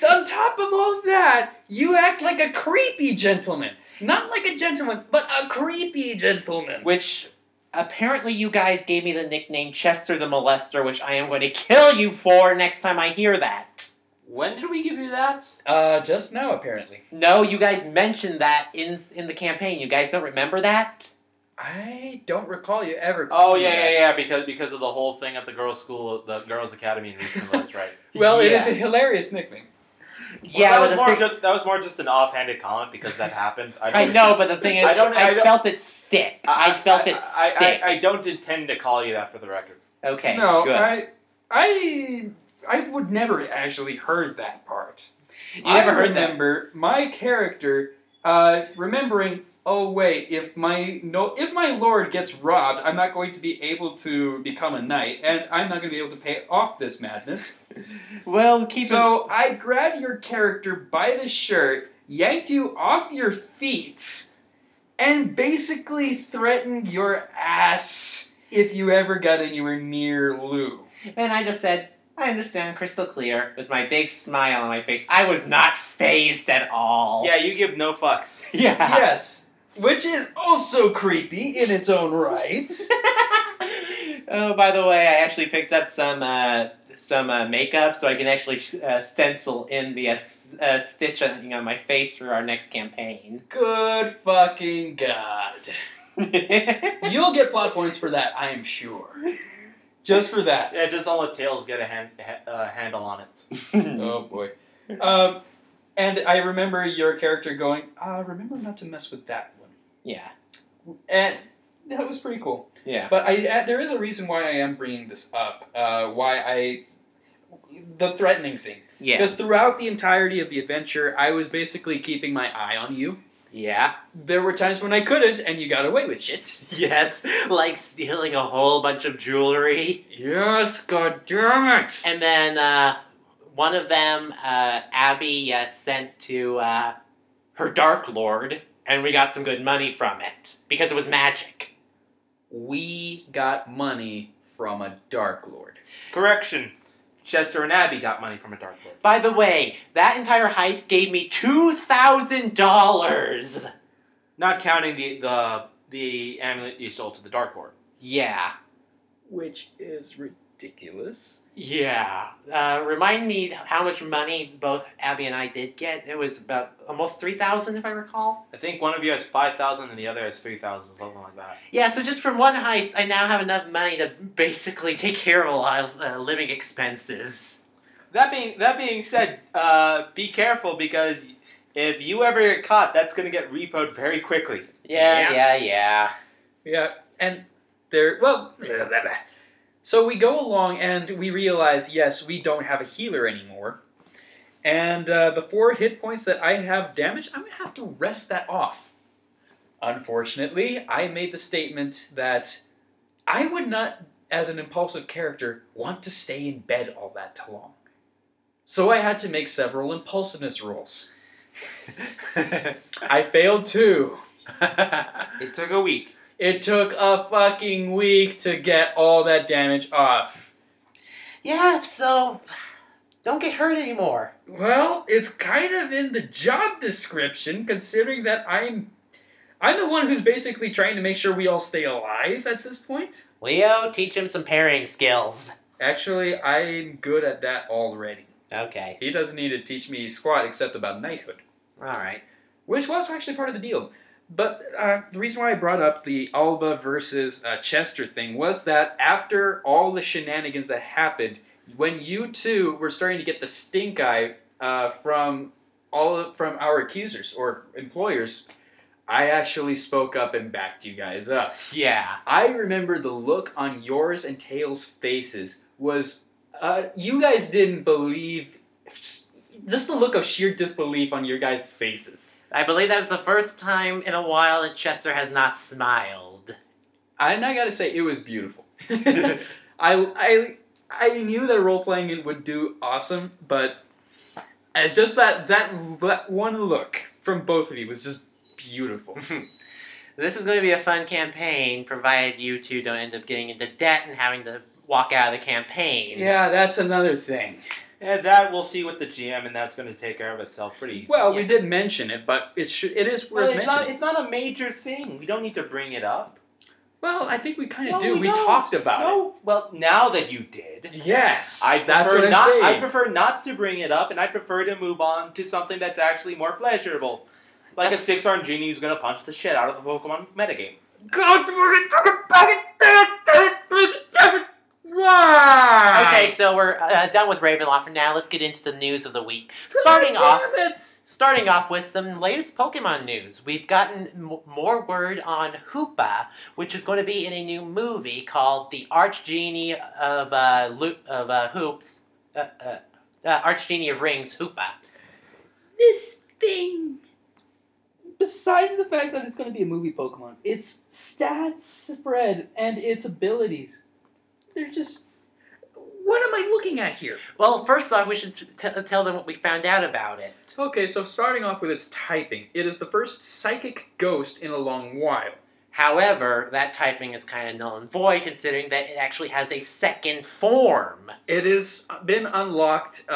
On top of all that, you act like a creepy gentleman. Not like a gentleman, but a creepy gentleman.
Which, apparently you guys gave me the nickname Chester the Molester, which I am going to kill you for next time I hear that.
When did we give you that?
Just now, apparently.
No, you guys mentioned that in the campaign. You guys don't remember that?
I don't recall you ever.
Oh yeah, because of the whole thing at the girls' school, the girls' academy in Richmond. That's right.
Well, yeah. It is a hilarious nickname.
Yeah,
well, that was more just an offhanded comment because that happened.
I know, but the thing is, I felt it stick. I felt it stick.
I don't intend to call you that for the record.
Okay.
No,
good.
I would never actually heard that part.
You never heard that?
I remember my character remembering, oh wait, if my lord gets robbed, I'm not going to be able to become a knight, and I'm not going to be able to pay off this madness.
Well,
I grabbed your character by the shirt, yanked you off your feet, and basically threatened your ass if you ever got anywhere near Lou.
And I just said, I understand crystal clear, with my big smile on my face. I was not fazed at all.
Yeah, you give no fucks.
Yeah.
Yes. Which is also creepy in its own right.
Oh, by the way, I actually picked up some makeup so I can actually stencil in the stitch on my face for our next campaign.
Good fucking God. You'll get plot points for that, I am sure. Just for that.
Yeah, just don't let Tails get a handle on it.
Oh boy. And I remember your character going, remember not to mess with that one.
Yeah.
And that was pretty cool.
Yeah.
But there is a reason why I am bringing this up. The threatening thing.
Yeah.
Because throughout the entirety of the adventure, I was basically keeping my eye on you.
Yeah.
There were times when I couldn't, and you got away with shit.
Yes, like stealing a whole bunch of jewelry.
Yes, god damn it!
And then one of them, Abby sent to her Darklord, and we got some good money from it, because it was magic.
We got money from a Darklord.
Correction. Chester and Abby got money from a Darklord.
By the way, that entire heist gave me $2,000.
Not counting the amulet you sold to the Darklord.
Yeah.
Which is ridiculous.
Yeah. Remind me how much money both Abby and I did get. It was about almost $3,000 if I recall.
I think one of you has 5,000 and the other has 3,000, something like that.
Yeah, so just from one heist, I now have enough money to basically take care of a lot of living expenses.
That being said, be careful because if you ever get caught, that's going to get repoed very quickly.
Yeah.
Yeah, and there, well, so we go along and we realize, yes, we don't have a healer anymore. And the 4 hit points that I have damaged, I'm going to have to rest that off. Unfortunately, I made the statement that I would not, as an impulsive character, want to stay in bed all that long. So I had to make several impulsiveness rolls. I failed 2.
It took a week.
It took a fucking week to get all that damage off.
Yeah, so don't get hurt anymore.
Well, it's kind of in the job description, considering that I'm the one who's basically trying to make sure we all stay alive at this point.
Leo, teach him some parrying skills.
Actually, I'm good at that already.
Okay.
He doesn't need to teach me squat except about knighthood.
Alright.
Which was actually part of the deal. But the reason why I brought up the Alba versus Chester thing was that after all the shenanigans that happened, when you two were starting to get the stink eye from our accusers or employers, I actually spoke up and backed you guys up.
Yeah.
I remember the look on yours and Tails' faces was, you guys didn't believe, just the look of sheer disbelief on your guys' faces.
I believe that was the first time in a while that Chester has not smiled.
And I gotta say, it was beautiful. I knew that role-playing it would do awesome, but just that one look from both of you was just beautiful.
This is going to be a fun campaign, provided you two don't end up getting into debt and having to walk out of the campaign.
Yeah, that's another thing.
Yeah, that we'll see with the GM, and that's going to take care of itself pretty easily.
Well, we did mention it, but it is worth mentioning.
It's not a major thing. We don't need to bring it up.
Well, I think we kind of
No,
do.
we
We
don't.
talked about
No, well, now that you did,
it. Yes,
that's what
I'm saying.
I prefer not to bring it up, and I prefer to move on to something that's actually more pleasurable. Like a 6-armed genie who's going to punch the shit out of the Pokemon metagame.
Why?
Okay, so we're done with Ravenloft for now. Let's get into the news of the week. Starting off with some latest Pokemon news. We've gotten more word on Hoopa, which is going to be in a new movie called The Archgenie of Hoops. Archgenie of Rings, Hoopa.
This thing, besides the fact that it's going to be a movie Pokemon, its stats spread and its abilities, they're just...
What am I looking at here?
Well, first off, we should tell them what we found out about it.
Okay, so starting off with its typing, it is the first psychic ghost in a long while.
However, that typing is kind of null and void, considering that it actually has a second form.
It has been unlocked,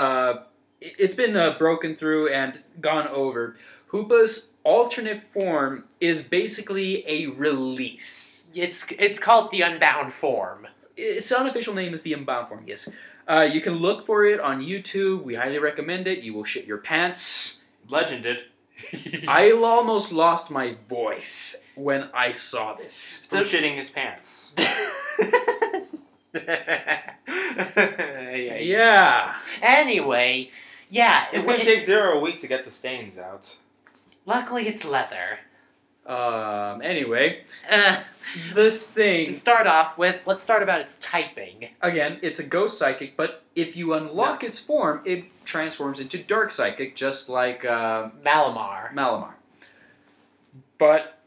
it's been broken through and gone over. Hoopa's alternate form is basically a release.
It's called the Unbound form.
Its unofficial name is the Unbound form, yes. You can look for it on YouTube. We highly recommend it. You will shit your pants.
Legend did.
I almost lost my voice when I saw this.
Still shitting his pants.
Yeah.
Anyway, yeah.
It's going to take 0 a week to get the stains out.
Luckily, it's leather.
Anyway, this thing...
To start off with, let's start about its typing.
Again, it's a ghost psychic, but if you unlock its form, it transforms into dark psychic, just like
Malamar.
But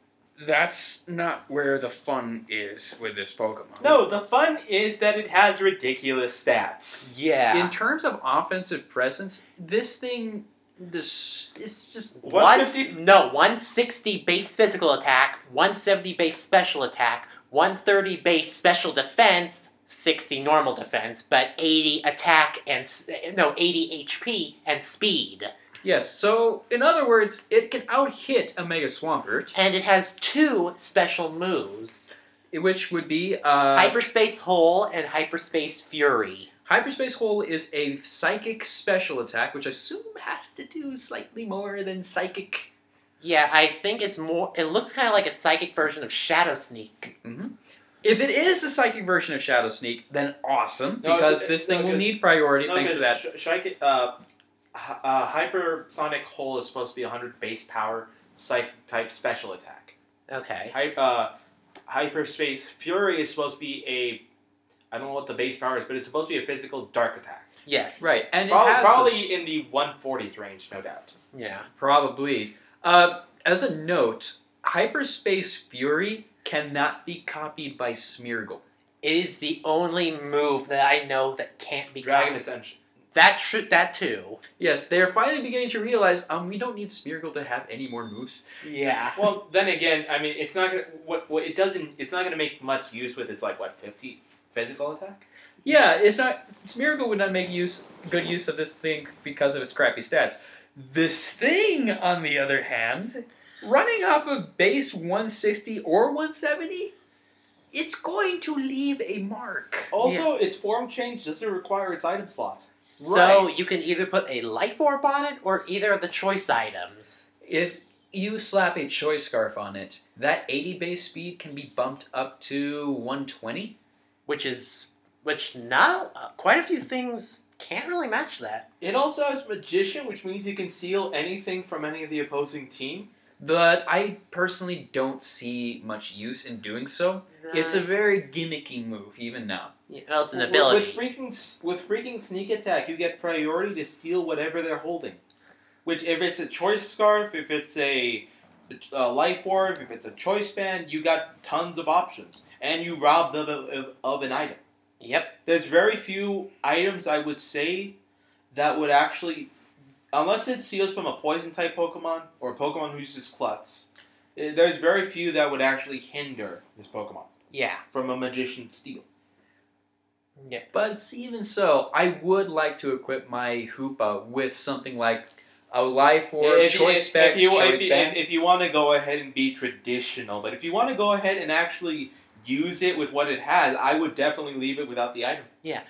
that's not where the fun is with this Pokemon.
No, the fun is that it has ridiculous stats.
Yeah.
In terms of offensive presence, this thing... It's just...
160 base physical attack, 170 base special attack, 130 base special defense, 60 normal defense, but 80 attack and 80 HP and speed.
Yes, so in other words, it can out-hit a Mega Swampert.
And it has 2 special moves.
Which would be...
Hyperspace Hole and Hyperspace Fury.
Hyperspace Hole is a psychic special attack, which I assume has to do slightly more than psychic.
Yeah, I think it's more... It looks kind of like a psychic version of Shadow Sneak.
Mm-hmm. If it is a psychic version of Shadow Sneak, then awesome, because this thing will need priority thanks to that.
Hypersonic Hole is supposed to be 100 base power psych-type special attack.
Okay.
Hyperspace Fury is supposed to be I don't know what the base power is, but it's supposed to be a physical dark attack.
Yes.
Right, and
Probably in the 140s range, no doubt.
Yeah.
Probably. As a note, Hyperspace Fury cannot be copied by Smeargle.
It is the only move that I know that can't be
Dragon
copied.
Ascension.
That too.
Yes, they're finally beginning to realize we don't need Smeargle to have any more moves.
Yeah.
Well, then again, I mean, it's not gonna it's not gonna make much use with its 50 physical attack.
Yeah, it's not. Smeargle would not make good use of this thing because of its crappy stats. This thing, on the other hand, running off of base 160 or 170, it's going to leave a mark.
Also, its form change doesn't require its item slot.
So you can either put a life orb on it or either of the choice items.
If you slap a choice scarf on it, that 80 base speed can be bumped up to 120.
Which now quite a few things can't really match that.
It also has Magician, which means you can seal anything from any of the opposing team.
But I personally don't see much use in doing so. It's a very gimmicky move, even now.
Yeah, well, it's an ability.
With freaking sneak attack, you get priority to steal whatever they're holding. Which, if it's a choice scarf, if it's a life orb, if it's a choice band, you got tons of options, and you rob them of an item.
Yep.
There's very few items I would say that would actually, unless it seals from a poison type Pokemon or a Pokemon who uses Klutz, there's very few that would actually hinder this Pokemon.
Yeah.
From a Magician steal.
Yeah.
But even so, I would like to equip my Hoopa with something like a life orb, choice specs, choice band.
If you want to go ahead and be traditional, but if you want to go ahead and actually use it with what it has, I would definitely leave it without the item.
Yeah.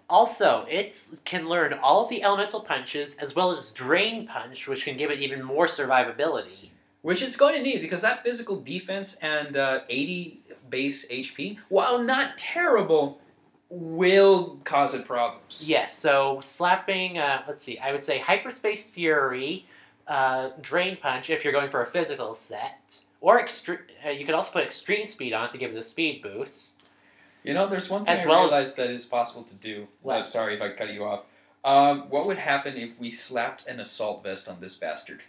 Also, it can learn all of the elemental punches as well as Drain Punch, which can give it even more survivability.
Which it's going to need, because that physical defense and 80 base HP, while not terrible, will cause it problems.
Yes, so slapping, let's see, I would say Hyperspace Fury, Drain Punch if you're going for a physical set, or you could also put Extreme Speed on it to give it a speed boost.
You know, there's one thing
As
I
well as-
realized that is possible to do.
What?
I'm sorry if I cut you off. What would happen if we slapped an assault vest on this bastard?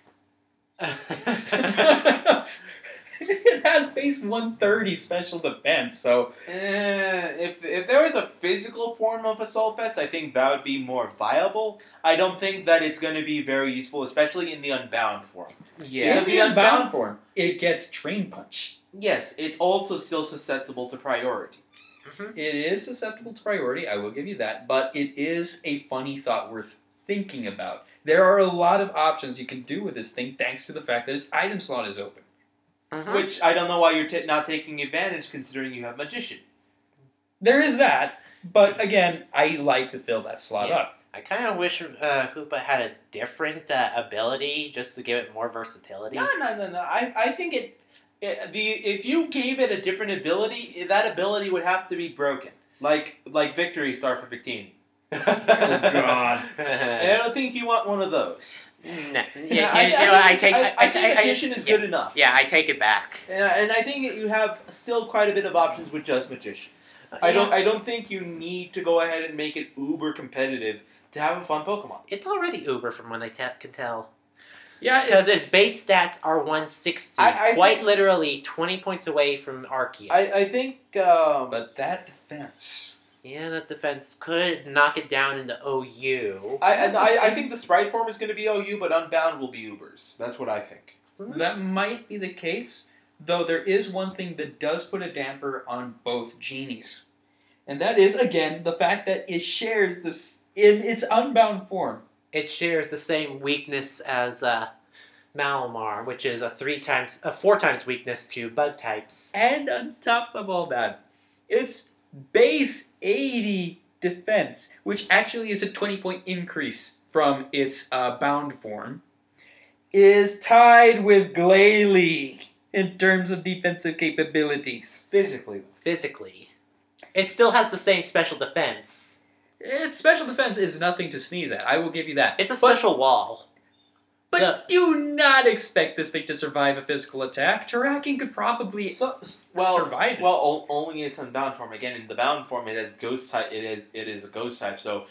It has base 130 special defense, so...
If there was a physical form of Assault Vest, I think that would be more viable. I don't think that it's going to be very useful, especially in the Unbound form.
Yeah.
In the Unbound form, it gets Drain Punch.
Yes, it's also still susceptible to priority.
Mm-hmm.
It is susceptible to priority, I will give you that, but it is a funny thought worth thinking about. There are a lot of options you can do with this thing thanks to the fact that its item slot is open.
Mm-hmm.
Which I don't know why you're not taking advantage, considering you have Magician.
There is that, but again, I like to fill that slot up.
I kind of wish Hoopa had a different ability just to give it more versatility.
No. I think if you gave it a different ability, that ability would have to be broken, like Victory Star for Victini.
Oh God!
And I don't think you want one of those.
No.
I think Magician is good enough.
Yeah, I take it back.
And I think you have still quite a bit of options with just Magician. I don't think you need to go ahead and make it uber competitive to have a fun Pokemon.
It's already uber from when they can tell.
Yeah,
Because its base stats are 160, quite literally 20 points away from Arceus.
I think...
but that defense...
Yeah, that defense could knock it down into OU.
I think the Sprite form is going to be OU, but Unbound will be Ubers. That's what I think.
That might be the case, though there is one thing that does put a damper on both genies. And that is, again, the fact that it shares this in its Unbound form.
It shares the same weakness as Malamar, which is a 4 times weakness to bug types.
And on top of all that, it's base 80 defense, which actually is a 20-point increase from its bound form, is tied with Glalie in terms of defensive capabilities.
Physically.
Physically. It still has the same special defense.
Its special defense is nothing to sneeze at. I will give you that.
It's a special wall.
But
So-
do not expect this thing to survive a physical attack. Terrakion could probably survive it.
Well, only its unbound form. Again, in the bound form, it has ghost type. It is a ghost type. So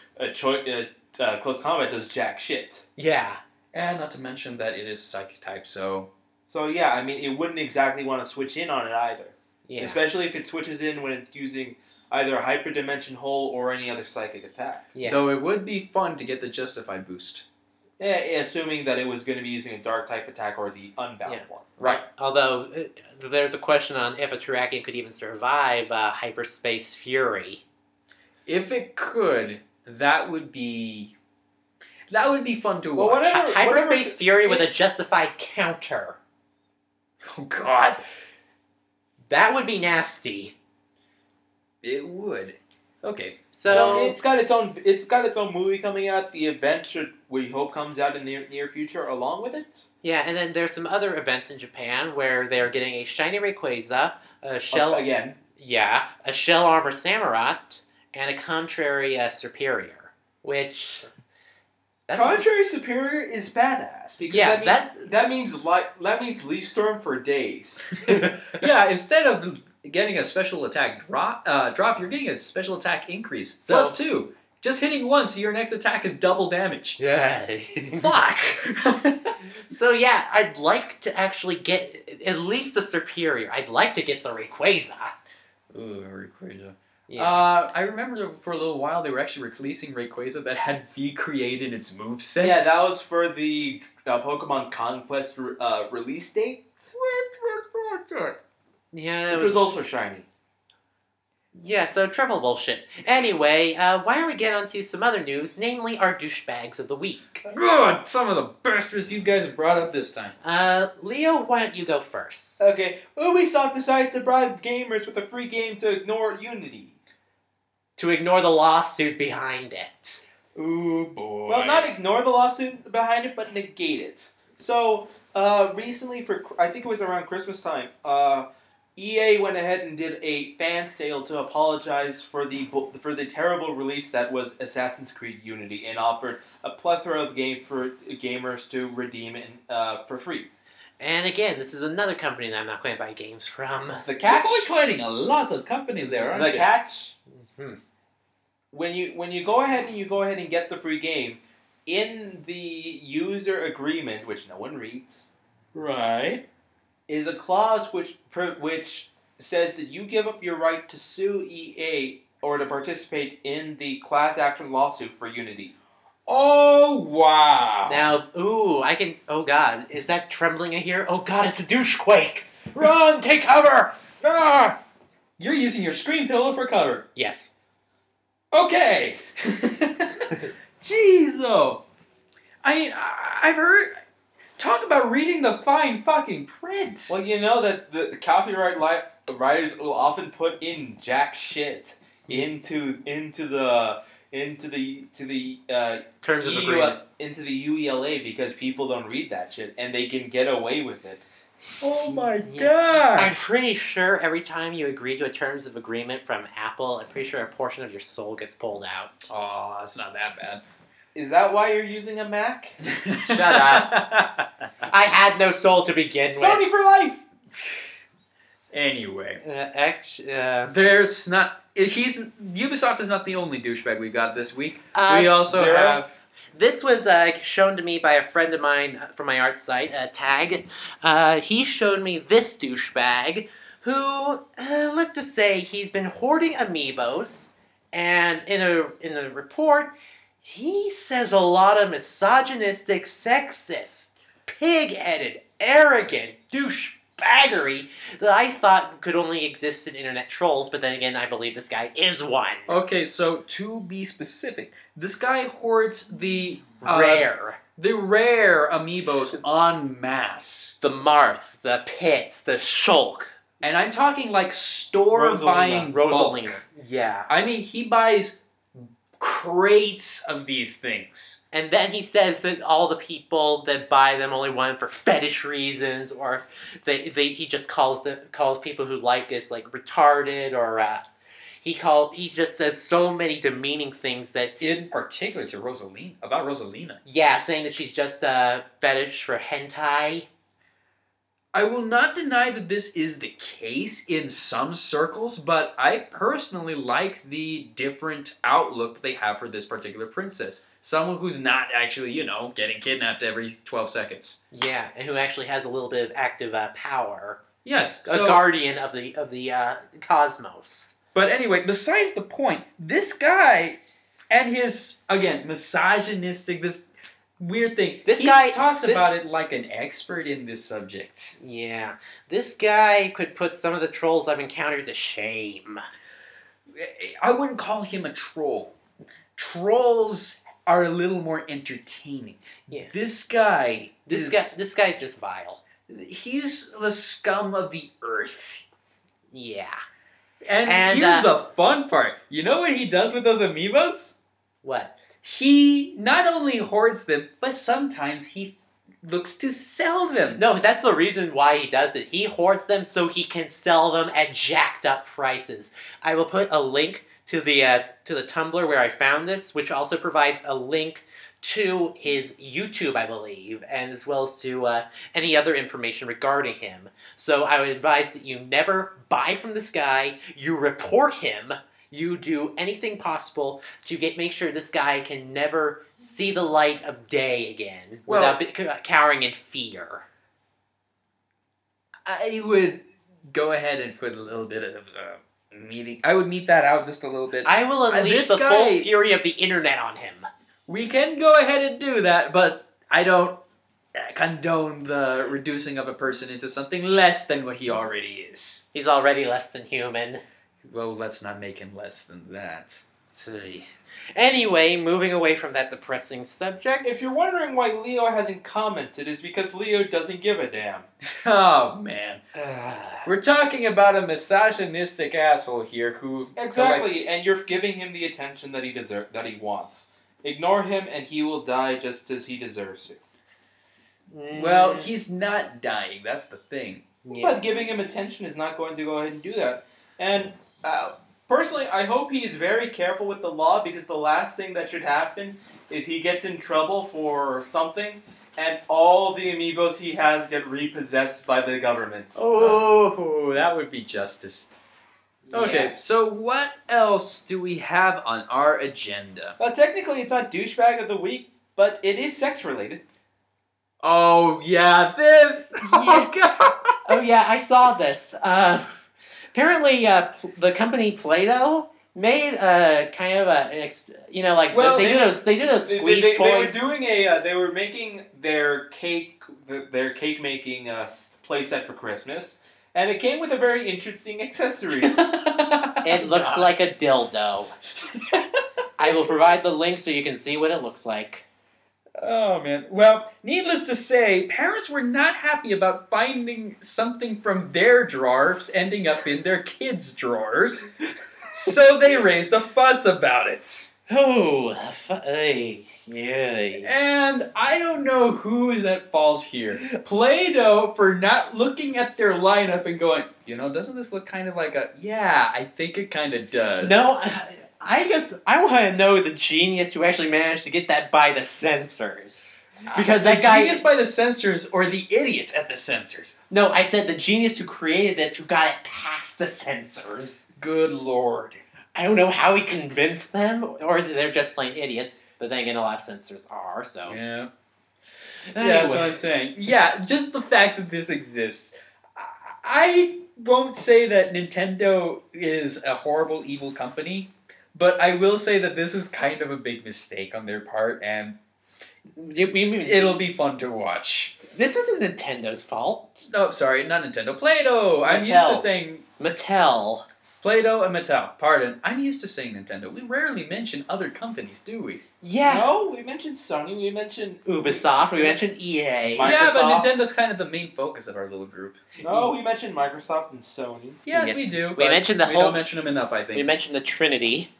close combat does jack shit.
Yeah.
And not to mention that it is a psychic type, so...
So yeah, I mean, it wouldn't exactly want to switch in on it either.
Yeah.
Especially if it switches in when it's using either a hyperdimension hole or any other psychic attack.
Yeah.
Though it would be fun to get the Justify boost.
Yeah, assuming that it was going to be using a dark type attack or the unbound form.
Right. Although there's a question on if a Terrakion could even survive Hyperspace Fury.
If it could, that would be fun to
Well,
watch.
whatever-
Hyperspace Fury with a justified counter.
Oh God,
That would be nasty.
it would. Okay,
So
Well, it's got its own movie coming out. The event we hope comes out in the near future along with it.
yeah, and then there's some other events in Japan where they're getting a shiny Rayquaza, a shell
Again.
Yeah, a shell armor Samurott, and a contrary Superior, which
Contrary Superior is badass because
Yeah,
that means Leaf Storm for days.
yeah. Instead of getting a special attack drop, you're getting a special attack increase
So-
+2. Just hitting once, your next attack is double damage.
Yeah.
Fuck.
So yeah, I'd like to actually get at least the Superior. I'd like to get the Rayquaza.
Ooh, Rayquaza.
Yeah.
I remember for a little while they were actually releasing Rayquaza that had V-Create in its moveset.
Yeah, that was for the Pokemon Conquest release date,
Yeah,
which was also shiny.
yeah, so triple bullshit. Anyway, why don't we get on to some other news, namely our douchebags of the week.
Good! Some of the bastards you guys have brought up this time.
Leo, why don't you go first?
Okay, Ubisoft decides to bribe gamers with a free game to ignore Unity.
To ignore the lawsuit behind it.
Ooh boy.
Well, not ignore the lawsuit behind it, but negate it. So, recently, I think it was around Christmas time, EA went ahead and did a fan sale to apologize for the terrible release that was Assassin's Creed Unity and offered a plethora of games for gamers to redeem for free.
And again, this is another company that I'm not going to buy games from.
The catch,
You're boycotting a lot of companies there, aren't
the
you?
catch,
Hmm.
when you go ahead and get the free game, in the user agreement, which no one reads,
Right.
is a clause which says that you give up your right to sue EA or to participate in the class action lawsuit for Unity.
Oh, wow.
Now, oh god, is that trembling I hear? Oh god, it's a douchequake! Run, take cover! Ah!
You're using your screen pillow for cover.
Yes.
Okay. Jeez, though. I mean, I've heard... Talk about reading the fine fucking print.
Well, you know that the copyright writers will often put in jack shit into the
Terms of agreement.
into the UELA because people don't read that shit and they can get away with it.
Oh my
Yeah. I'm
god.
pretty sure every time you agree to a terms of agreement from Apple, I'm pretty sure a portion of your soul gets pulled out.
Oh, that's not that bad.
Is that why you're using a Mac?
Shut up. I had no soul to begin with.
Sony for life!
Anyway.
There's
Ubisoft is not the only douchebag we've got this week.
Uh,
we also
Zero?
have...
This was shown to me by a friend of mine from my art site, Tag. He showed me this douchebag who, let's just say, he's been hoarding amiibos, and in a report, he says a lot of misogynistic, sexist, pig-headed, arrogant douchebaggery that I thought could only exist in internet trolls, but then again, I believe this guy is one.
Okay, so to be specific, this guy hoards the...
Rare.
The rare amiibos en masse.
The Marth, the Pits, the Shulk.
And I'm talking like store-buying bulk.
Rosalina. Yeah.
I mean, he buys crates of these things.
And then he says that all the people that buy them only want them for fetish reasons, or he just calls people who like this like retarded, or He just says so many demeaning things that,
In particular to Rosalina.
yeah, saying that she's just a fetish for hentai.
I will not deny that this is the case in some circles, but I personally like the different outlook they have for this particular princess. Someone who's not actually, getting kidnapped every 12 seconds.
Yeah, and who actually has a little bit of active power.
Yes.
A guardian of the cosmos.
But anyway, besides the point, this guy and his, again, misogynistic, this weird thing.
This
he
guy
talks about it like an expert in this subject.
Yeah. This guy could put some of the trolls I've encountered to shame.
I wouldn't call him a troll. Trolls are a little more entertaining.
Yeah.
This guy's
just vile.
He's the scum of the earth.
Yeah.
And here's the fun part. You know what he does with those amiibos?
What?
He not only hoards them, but sometimes he looks to sell them.
No, that's the reason why he does it. He hoards them so he can sell them at jacked up prices. I will put a link to the Tumblr where I found this, which also provides a link to his YouTube, I believe, and as well as to any other information regarding him. So I would advise that you never buy from this guy, you report him, you do anything possible to make sure this guy can never see the light of day again without cowering in fear.
I would go ahead and put a little bit of meeting. I would meet that out just a little bit.
I will unleash the full fury of the internet on him.
We can go ahead and do that, but I don't condone the reducing of a person into something less than what he already is.
He's already less than human.
Well, let's not make him less than that.
Anyway, moving away from that depressing subject.
If you're wondering why Leo hasn't commented, it's because Leo doesn't give a damn.
Oh, man. We're talking about a misogynistic asshole here who...
Exactly, and you're giving him the attention that he wants. Ignore him and he will die just as he deserves to.
Well, he's not dying, that's the thing.
Yeah. But giving him attention is not going to go ahead and do that. And personally, I hope he is very careful with the law, because the last thing that should happen is he gets in trouble for something and all the amiibos he has get repossessed by the government.
Oh, that would be justice. Okay,
Yeah.
so what else do we have on our agenda?
Well, technically it's not douchebag of the week, but it is sex related.
Oh, yeah, this! Oh, God!
Oh, yeah, I saw this. Apparently, the company Play-doh made kind of they do those squeeze toys.
They were making their cake making play set for Christmas, and it came with a very interesting accessory.
It looks like a dildo. I will provide the link so you can see what it looks like.
Oh, man. Well, needless to say, parents were not happy about finding something from their drawers ending up in their kids' drawers, so they raised a fuss about it.
Oh, yeah.
And I don't know who is at fault here. Play-Doh for not looking at their lineup and going, doesn't this look kind of like a... Yeah, I think it kind of does.
No, I want to know the genius who actually managed to get that by the censors. Because that guy...
genius by the censors or the idiots at the censors?
No, I said the genius who created this who got it past the censors.
Good Lord.
I don't know how he convinced them, or they're just plain idiots. But then again, a lot of censors are, so...
Yeah.
Anyway.
Yeah, that's what I'm saying. Yeah, just the fact that this exists. I won't say that Nintendo is a horrible, evil company, but I will say that this is kind of a big mistake on their part, and it'll be fun to watch.
This wasn't Nintendo's fault.
Oh, sorry, not Nintendo. Play-Doh! I'm used to saying...
Mattel.
Play-Doh and Mattel. Pardon. I'm used to saying Nintendo. We rarely mention other companies, do we?
Yeah.
No, we mentioned Sony, we mentioned...
Ubisoft, we mentioned EA.
Microsoft.
Yeah, but Nintendo's kind of the main focus of our little group.
No, we mentioned Microsoft and Sony.
Yes, we do.
We mentioned we
don't mention them enough, I think.
We mentioned the Trinity.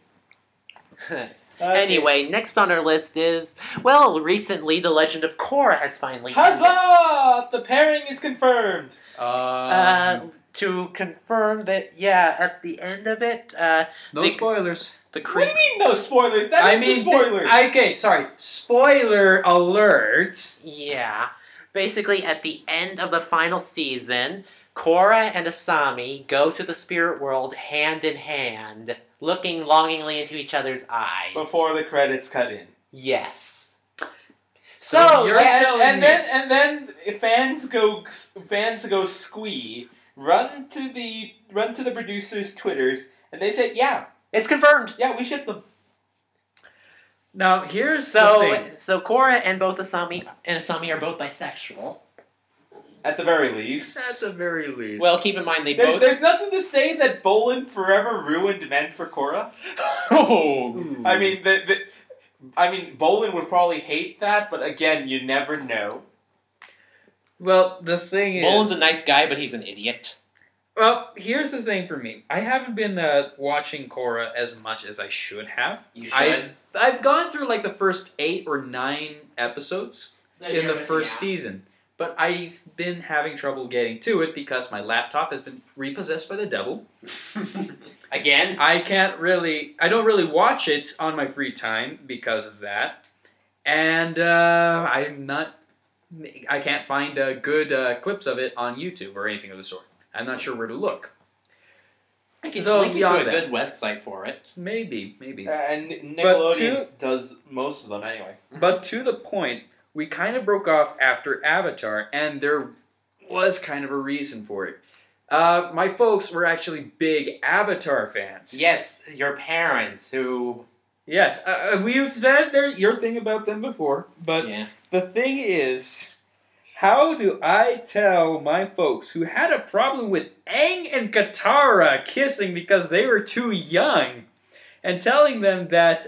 Okay.
Anyway, next on our list is, well, recently the Legend of Korra has finally ended.
Huzzah! The pairing is confirmed.
To confirm that, yeah, at the end of it,
no spoilers.
the
What do you mean no spoilers? That is the spoiler.
Okay, sorry. Spoiler alert.
Yeah. Basically, at the end of the final season, Korra and Asami go to the spirit world hand in hand, looking longingly into each other's eyes.
Before the credits cut in.
Yes.
So you're
and then fans go squee, run to the producers' Twitters, and they say, yeah,
It's confirmed.
yeah, we ship them.
Now here's the thing.
So Korra and Asami are both bisexual.
At the very least.
At the very least.
Well, keep in mind
There's nothing to say that Bolin forever ruined men for Korra.
Oh.
I mean, Bolin would probably hate that, but again, you never know.
Well, the thing is,
Bolin's a nice guy, but he's an idiot.
well, here's the thing for me. I haven't been watching Korra as much as I should have.
You should.
I've gone through like the first 8 or 9 episodes in the first season, but I've been having trouble getting to it because my laptop has been repossessed by the devil.
Again?
I don't really watch it on my free time because of that, and I can't find good clips of it on YouTube or anything of the sort. I'm not sure where to look.
I can
So
link you to a
beyond that,
good website for it.
maybe.
And Nickelodeon does most of them anyway.
But to the point, we kind of broke off after Avatar, and there was kind of a reason for it. My folks were actually big Avatar fans.
Yes, your parents who...
Yes, we've said your thing about them before, but
Yeah.
the thing is, how do I tell my folks who had a problem with Aang and Katara kissing because they were too young, and telling them that,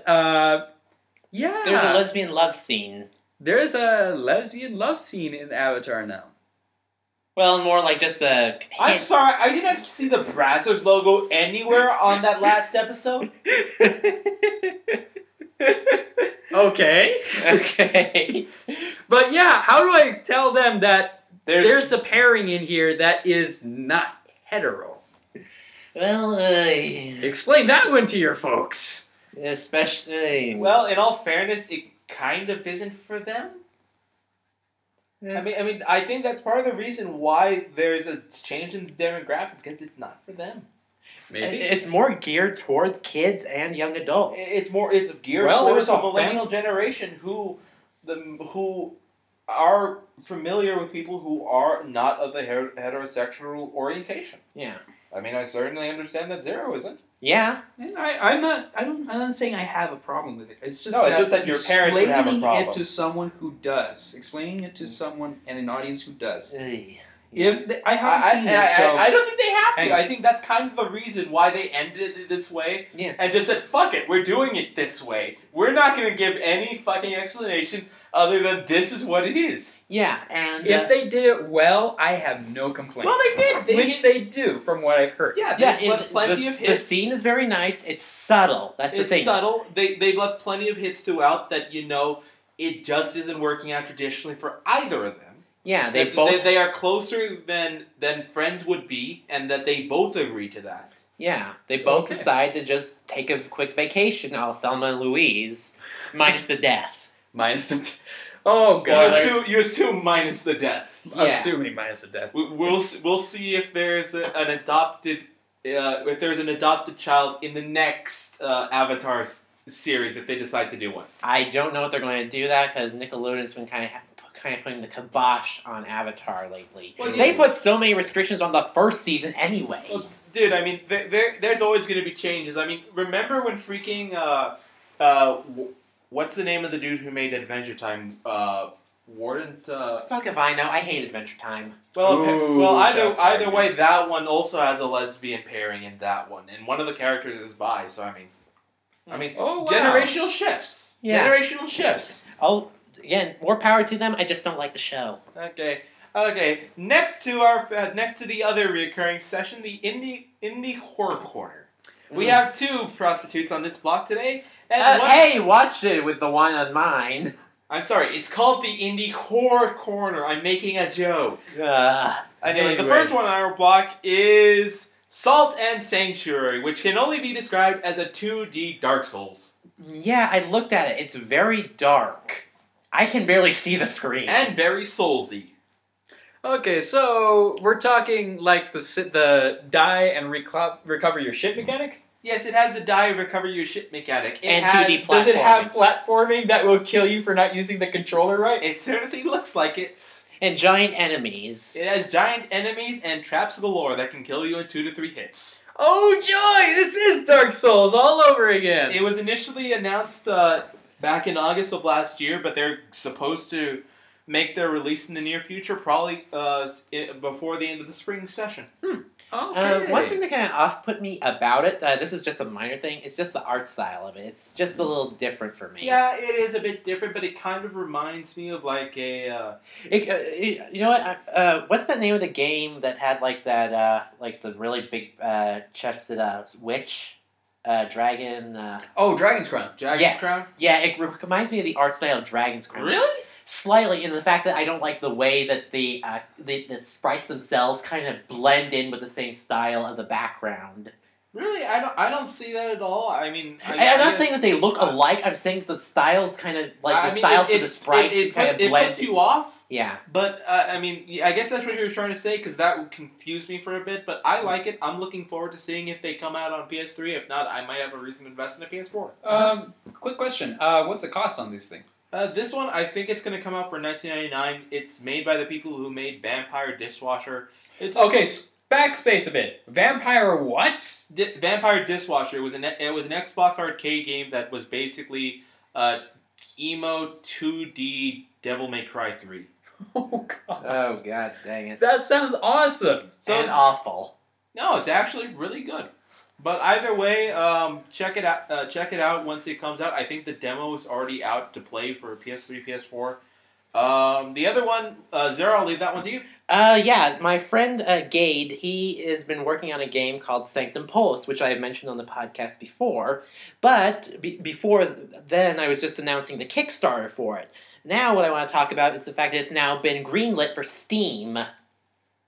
yeah...
There's a lesbian love scene.
There's a lesbian love scene in Avatar now.
Well, more like just a...
I'm sorry, I didn't see the Brazzers logo anywhere on that last episode.
Okay.
Okay.
But yeah, how do I tell them that there's a pairing in here that is not hetero?
Well,
Explain that one to your folks.
especially...
Well, in all fairness, it kind of isn't for them.
Yeah.
I think that's part of the reason why there's a change in the demographic, because it's not for them.
Maybe.
It's more geared towards kids and young adults.
It's geared
Well,
towards
there's
a
a
millennial generation who are familiar with people who are not of the heterosexual orientation.
Yeah.
I certainly understand that Zero isn't.
Yeah.
I'm not saying I have a problem with it. It's just
that your parents would have a problem.
Explaining it to someone who does. Explaining it to someone and an audience who does. I haven't seen it, so...
I don't think they have to. I think that's kind of the reason why they ended it this way.
Yeah.
And just said, fuck it, we're doing it this way. We're not going to give any fucking explanation other than this is what it is.
Yeah, and...
If they did it well, I have no complaints.
Well, they did.
Which they do, from what I've heard.
Yeah,
Yeah,
they've left plenty of
the
hits.
scene is very nice. It's subtle. That's the thing.
It's subtle. They've left plenty of hits throughout that, it just isn't working out traditionally for either of them.
Yeah,
They are closer than friends would be, and that they both agree to that.
Yeah, they both decide to just take a quick vacation, Thelma and Louise, minus the death.
Minus the... Oh, God.
You assume minus the death.
Yeah.
Assuming minus the death.
We'll see if there's an adopted child in the next Avatar series if they decide to do one.
I don't know what they're going to do that because Nickelodeon's been kind of putting the kibosh on Avatar lately.
Well,
they put so many restrictions on the first season anyway.
Well, dude, there's always going to be changes. Remember when freaking what's the name of the dude who made Adventure Time?
Fuck if I know. I hate Adventure Time.
Either way, that one also has a lesbian pairing in that one, and one of the characters is bi. So
Oh, wow.
generational shifts.
Yeah.
Generational shifts.
Again, more power to them. I just don't like the show.
Okay. Next to the other recurring session, the indie horror corner. We have 2 prostitutes on this block today,
Hey, watch it with the one on mine.
I'm sorry, it's called the Indie Horror Corner. I'm making a joke. Anyway, the first one on our block is Salt and Sanctuary, which can only be described as a 2D Dark Souls.
Yeah, I looked at it. It's very dark. I can barely see the screen.
And very soulsy.
Okay, so we're talking like the die and recover your shit mechanic?
Yes, it has the die recover your shit mechanic.
And 2D platforming.
Does it have platforming that will kill you for not using the controller right?
It certainly looks like it.
And giant enemies.
It has giant enemies and traps galore that can kill you in 2 to 3 hits.
Oh joy! This is Dark Souls all over again!
It was initially announced back in August of last year, but they're supposed to make their release in the near future, probably before the end of the spring session.
Okay.
One thing that kind of off-put me about it, this is just a minor thing, it's just the art style of it. It's just a little different for me.
Yeah, it is a bit different, but it kind of reminds me of like a...
you know what? What's that name of the game that had like that, like the really big chested witch? Dragon...
Dragon's Crown.
Dragon's Crown?
Yeah, it reminds me of the art style of Dragon's Crown.
Really?
Slightly, in the fact that I don't like the way that the sprites themselves kind of blend in with the same style of the background.
Really? I don't see that at all. I mean...
I'm not saying that they look alike, I'm saying that the styles kind of, like, the styles of the sprites kind of blend.
It puts you off?
Yeah.
But, I mean, I guess that's what you were trying to say, because that would confuse me for a bit, but I like it. I'm looking forward to seeing if they come out on PS3. If not, I might have a reason to invest in a PS4.
Quick question. What's the cost on this thing?
This one, I think it's going to come out for $19.99. It's made by the people who made Vampire Dishwasher.
Okay, backspace a bit. Vampire what?
Vampire Dishwasher. It was an Xbox arcade game that was basically emo 2D Devil May Cry 3.
Oh god.
Oh god, dang it.
That sounds awesome.
And awful.
No, it's actually really good. But either way, check it out. Check it out once it comes out. I think the demo is already out to play for PS3, PS4. The other one, Zero, I'll leave that one to you.
Yeah, my friend Gade, he has been working on a game called Sanctum Post, which I have mentioned on the podcast before. But before then, I was just announcing the Kickstarter for it. Now, what I want to talk about is the fact that it's now been greenlit for Steam.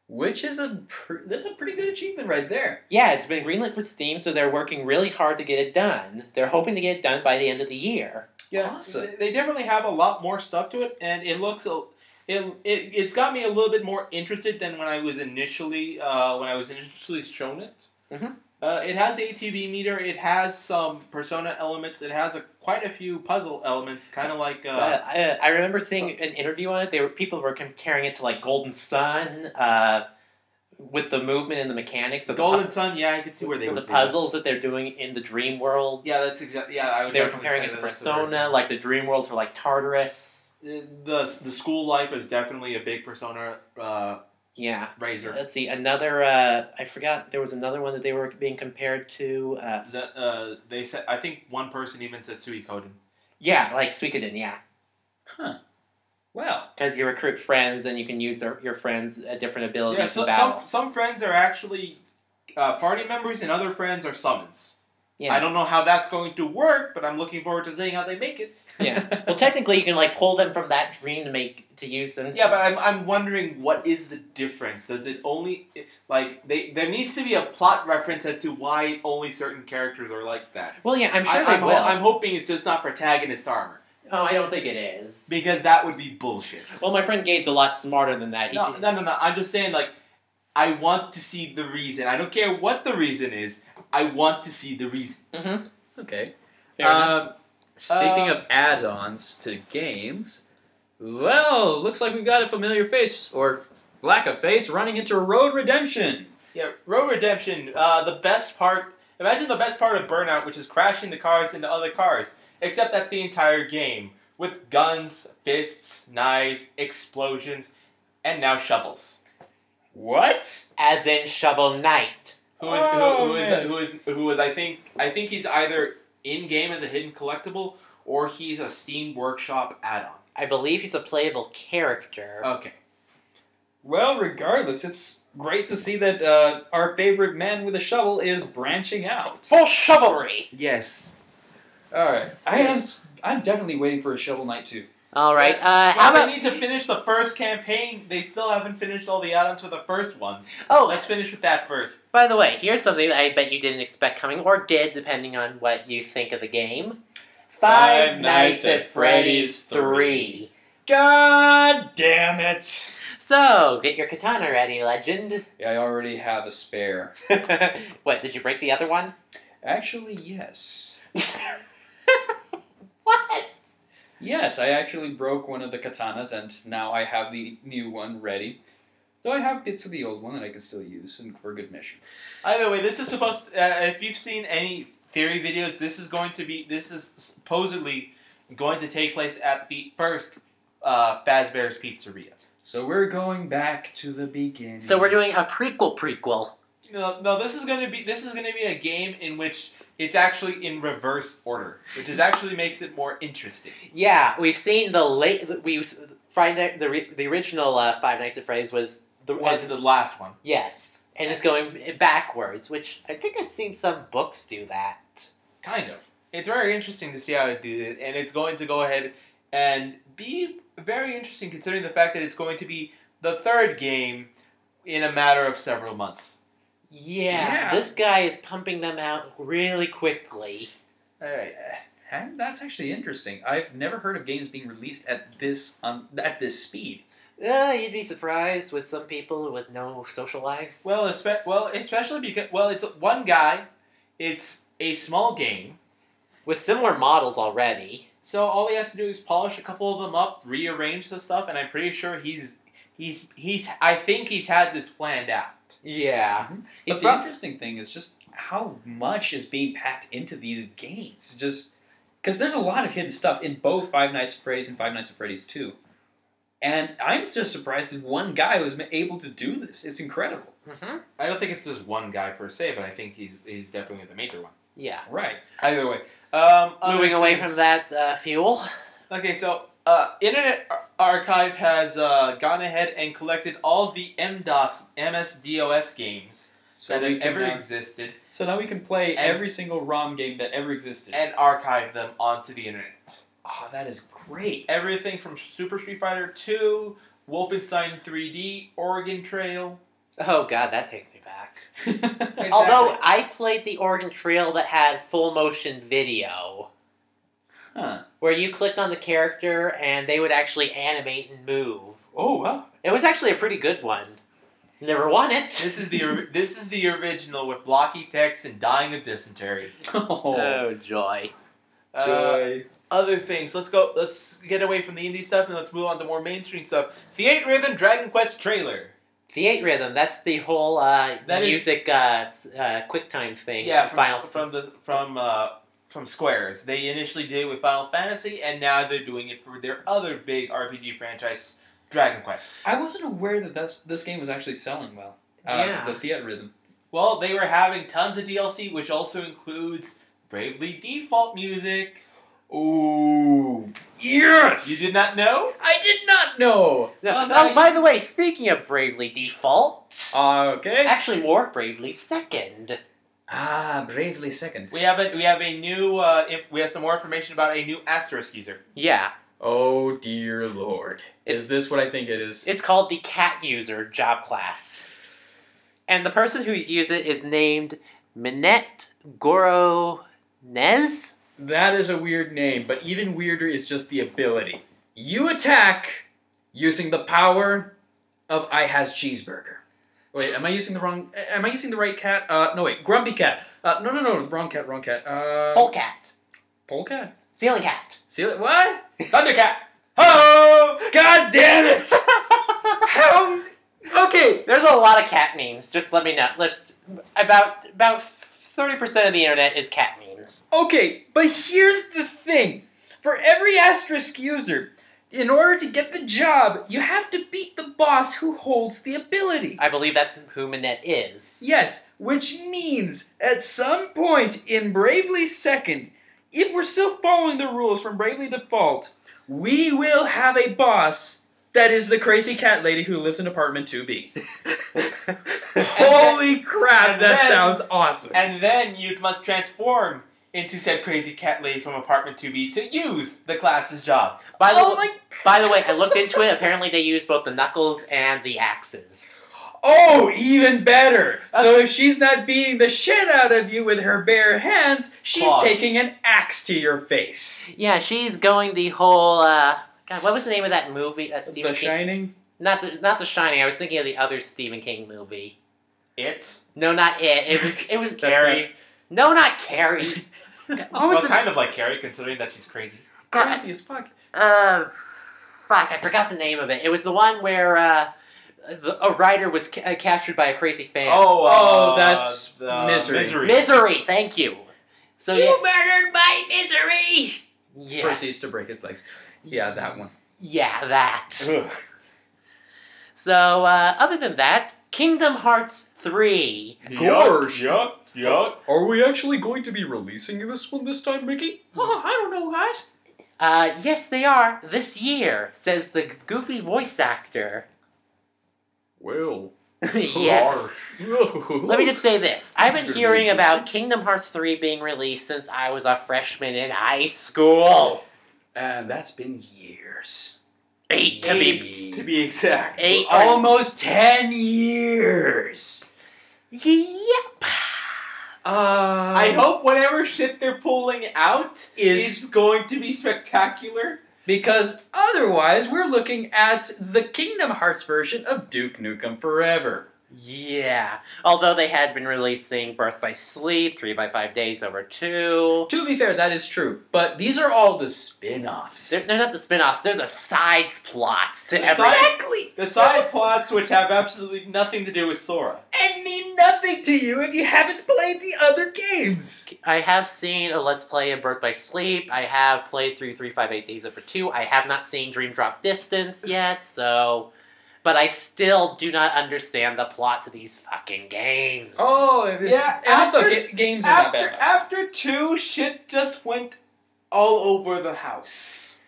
Which is this is a pretty good achievement right there.
Yeah, it's been greenlit for Steam, so they're working really hard to get it done. They're hoping to get it done by the end of the year.
Yeah,
awesome.
They definitely have a lot more stuff to it, and it looks it's got me a little bit more interested than when I was initially shown it.
Mm-hmm.
It has the ATV meter. It has some Persona elements. It has quite a few puzzle elements, kind of like.
I remember seeing an interview on it. People were comparing it to like Golden Sun, with the movement and the mechanics of
Golden Sun. Yeah, I could see where they
the
would
puzzles that they're doing in the dream worlds.
Yeah, that's exactly. Yeah, I would.
They were comparing it to Persona, like the dream worlds were like Tartarus.
The school life is definitely a big Persona.
Yeah.
Razor.
Let's see, another, I forgot, there was another one that they were being compared to.
They said, I think one person even said Suikoden.
Yeah, like Suikoden, yeah.
Huh. Well.
Because you recruit friends and you can use your friends' different abilities in battle.
Some friends are actually party members and other friends are summons.
Yeah.
I don't know how that's going to work, but I'm looking forward to seeing how they make it.
Yeah. Well, technically, you can like pull them from that dream to use them.
Yeah, but I'm wondering what is the difference? Does it only like there needs to be a plot reference as to why only certain characters are like that?
Well, yeah, I'm sure they will.
I'm hoping it's just not protagonist armor.
Oh, I don't think it is.
Because that would be bullshit.
Well, my friend Gabe's a lot smarter than that.
No. I'm just saying, like, I want to see the reason. I don't care what the reason is. I want to see the reason.
Mm-hmm.
Okay. Speaking of add-ons to games, well, looks like we've got a familiar face, or lack of face, running into Road Redemption.
Yeah, Road Redemption, the best part... Imagine the best part of Burnout, which is crashing the cars into other cars. Except that's the entire game. With guns, fists, knives, explosions, and now shovels.
What?
As in Shovel Knight.
Who is I think he's either in game as a hidden collectible or he's a Steam Workshop add-on.
I believe he's a playable character.
Okay.
Well, regardless, it's great to see that our favorite man with a shovel is branching out.
Full chivalry.
Yes.
All right. I'm definitely waiting for a Shovel Knight 2.
All right.
Well,
How about?
they need to finish the first campaign. They still haven't finished all the add-ons for the first one.
Oh,
Let's finish with that first.
by the way, here's something that I bet you didn't expect coming, or did, depending on what you think of the game. Five Nights at Freddy's 3.
God damn it!
So, get your katana ready, legend.
Yeah, I already have a spare.
What, did you break the other one?
Actually, yes.
What?
Yes, I actually broke one of the katanas, and now I have the new one ready. Though I have bits of the old one that I can still use and for a good mission.
Either way, this is supposed to, if you've seen any theory videos, this is supposedly going to take place at the first Fazbear's Pizzeria.
So we're going back to the beginning.
So we're doing a prequel.
No, this is gonna be a game in which it's actually in reverse order, which actually makes it more interesting.
Yeah, we've seen the original Five Nights at Freddy's was
the last one.
Yes, and it's going backwards, which I think I've seen some books do that.
Kind of. It's very interesting to see how it do it, and it's going to go ahead and be very interesting considering the fact that it's going to be the third game in a matter of several months.
Yeah, this guy is pumping them out really quickly.
Alright, that's actually interesting. I've never heard of games being released at this speed.
You'd be surprised with some people with no social lives.
Well, especially because it's one guy. It's a small game
with similar models already.
So all he has to do is polish a couple of them up, rearrange the stuff, and I'm pretty sure I think he's had this planned out.
Yeah.
Mm-hmm. But the interesting thing is just how much is being packed into these games. Just because there's a lot of hidden stuff in both Five Nights at Freddy's and Five Nights at Freddy's 2. And I'm just surprised that one guy was able to do this. It's incredible.
Mm-hmm.
I don't think it's just one guy per se, but I think he's definitely the major one.
Yeah.
Right.
Either way.
Moving away from that fuel.
Okay, so Internet Archive has gone ahead and collected all the MS-DOS games that have ever existed.
So now we can play every single ROM game that ever existed.
And archive them onto the internet.
Oh, that is great.
Everything from Super Street Fighter 2, Wolfenstein 3D, Oregon Trail.
Oh god, that takes me back.
Exactly.
Although, I played the Oregon Trail that had full motion video.
Huh.
Where you clicked on the character and they would actually animate and move.
Oh, wow.
It was actually a pretty good one. Never won it.
This is the original with blocky text and dying of dysentery.
Oh joy.
Joy.
Other things. Let's get away from the indie stuff and let's move on to more mainstream stuff. The 8-Rhythm Dragon Quest trailer.
The 8-Rhythm, that's the whole music QuickTime thing.
Yeah, from Squares. They initially did it with Final Fantasy, and now they're doing it for their other big RPG franchise, Dragon Quest.
I wasn't aware that this game was actually selling well.
Yeah.
The 8-Rhythm.
Well, they were having tons of DLC, which also includes Bravely Default music.
Ooh, yes!
You did not know?
I did not know!
By the way, speaking of Bravely Default...
Okay.
Actually, more Bravely Second.
Ah, Bravely Second.
We have a new, we have some more information about a new asterisk user.
Yeah.
Oh, dear Lord. Is this what I think it is?
It's called the Cat User job class. And the person who uses it is named Minette Goronez?
That is a weird name, but even weirder is just the ability. You attack using the power of I Has Cheeseburger. Wait, am I using the right cat? No, wait, Grumpy Cat. No, wrong cat.
Polecat.
Polecat?
Ceiling Cat.
Ceiling, what?
Thundercat!
Oh! God damn it! How? Okay.
There's a lot of cat memes, just let me know. About 30% of the internet is cat memes.
Okay, but here's the thing. For every asterisk user, in order to get the job, you have to beat the boss who holds the ability.
I believe that's who Minette is.
Yes, which means at some point in Bravely Second, if we're still following the rules from Bravely Default, we will have a boss that is the crazy cat lady who lives in apartment 2B. Holy crap, that sounds awesome.
And then you must transform into said crazy cat lady from apartment 2B to use the class's job.
By the way, I looked into it. Apparently, they use both the knuckles and the axes.
Oh, even better! So if she's not beating the shit out of you with her bare hands, she's
Claws.
taking an axe to your face.
Yeah, she's going the whole. God, what was the name of that movie? That Stephen
The
King.
Shining?
Not the Shining. I was thinking of the other Stephen King movie.
It?
No, not it. It was
Carrie.
No, not Carrie. God, what was
Well, kind of like Carrie, considering that she's crazy.
Crazy as fuck.
Fuck, I forgot the name of it. It was the one where a writer was captured by a crazy fan.
Oh, that's Misery.
Misery, thank you. So
You murdered my misery!
yeah,
Proceeds to break his legs. Yeah, that one.
yeah, that.
Ugh.
So other than that, Kingdom Hearts 3.
Gosh.
Yuck.
Are we actually going to be releasing this one this time, Mickey? I don't know, guys.
Yes, they are this year, says the goofy voice actor.
Well.
Yeah. Let me just say this. I've been
That's
hearing
really
about Kingdom Hearts 3 being released since I was a freshman in high school.
And that's been years.
8 to be
exact.
8
Almost 10 years.
Yep.
I hope whatever shit they're pulling out is going to be spectacular.
Because otherwise, we're looking at the Kingdom Hearts version of Duke Nukem Forever.
Yeah. Although they had been releasing Birth by Sleep, 3 by 5 Days Over 2.
To be fair, that is true. But these are all the spin-offs.
They're not the spin-offs, they're the side plots to
The
every...
Exactly!
The side plots, which have absolutely nothing to do with Sora.
And mean nothing to you if you haven't played the other games.
I have seen a Let's Play of Birth by Sleep. I have played through 358 Days Over 2. I have not seen Dream Drop Distance yet, so... But I still do not understand the plot to these fucking games.
Oh,
Yeah,
games are not bad.
After 2, shit just went all over the house.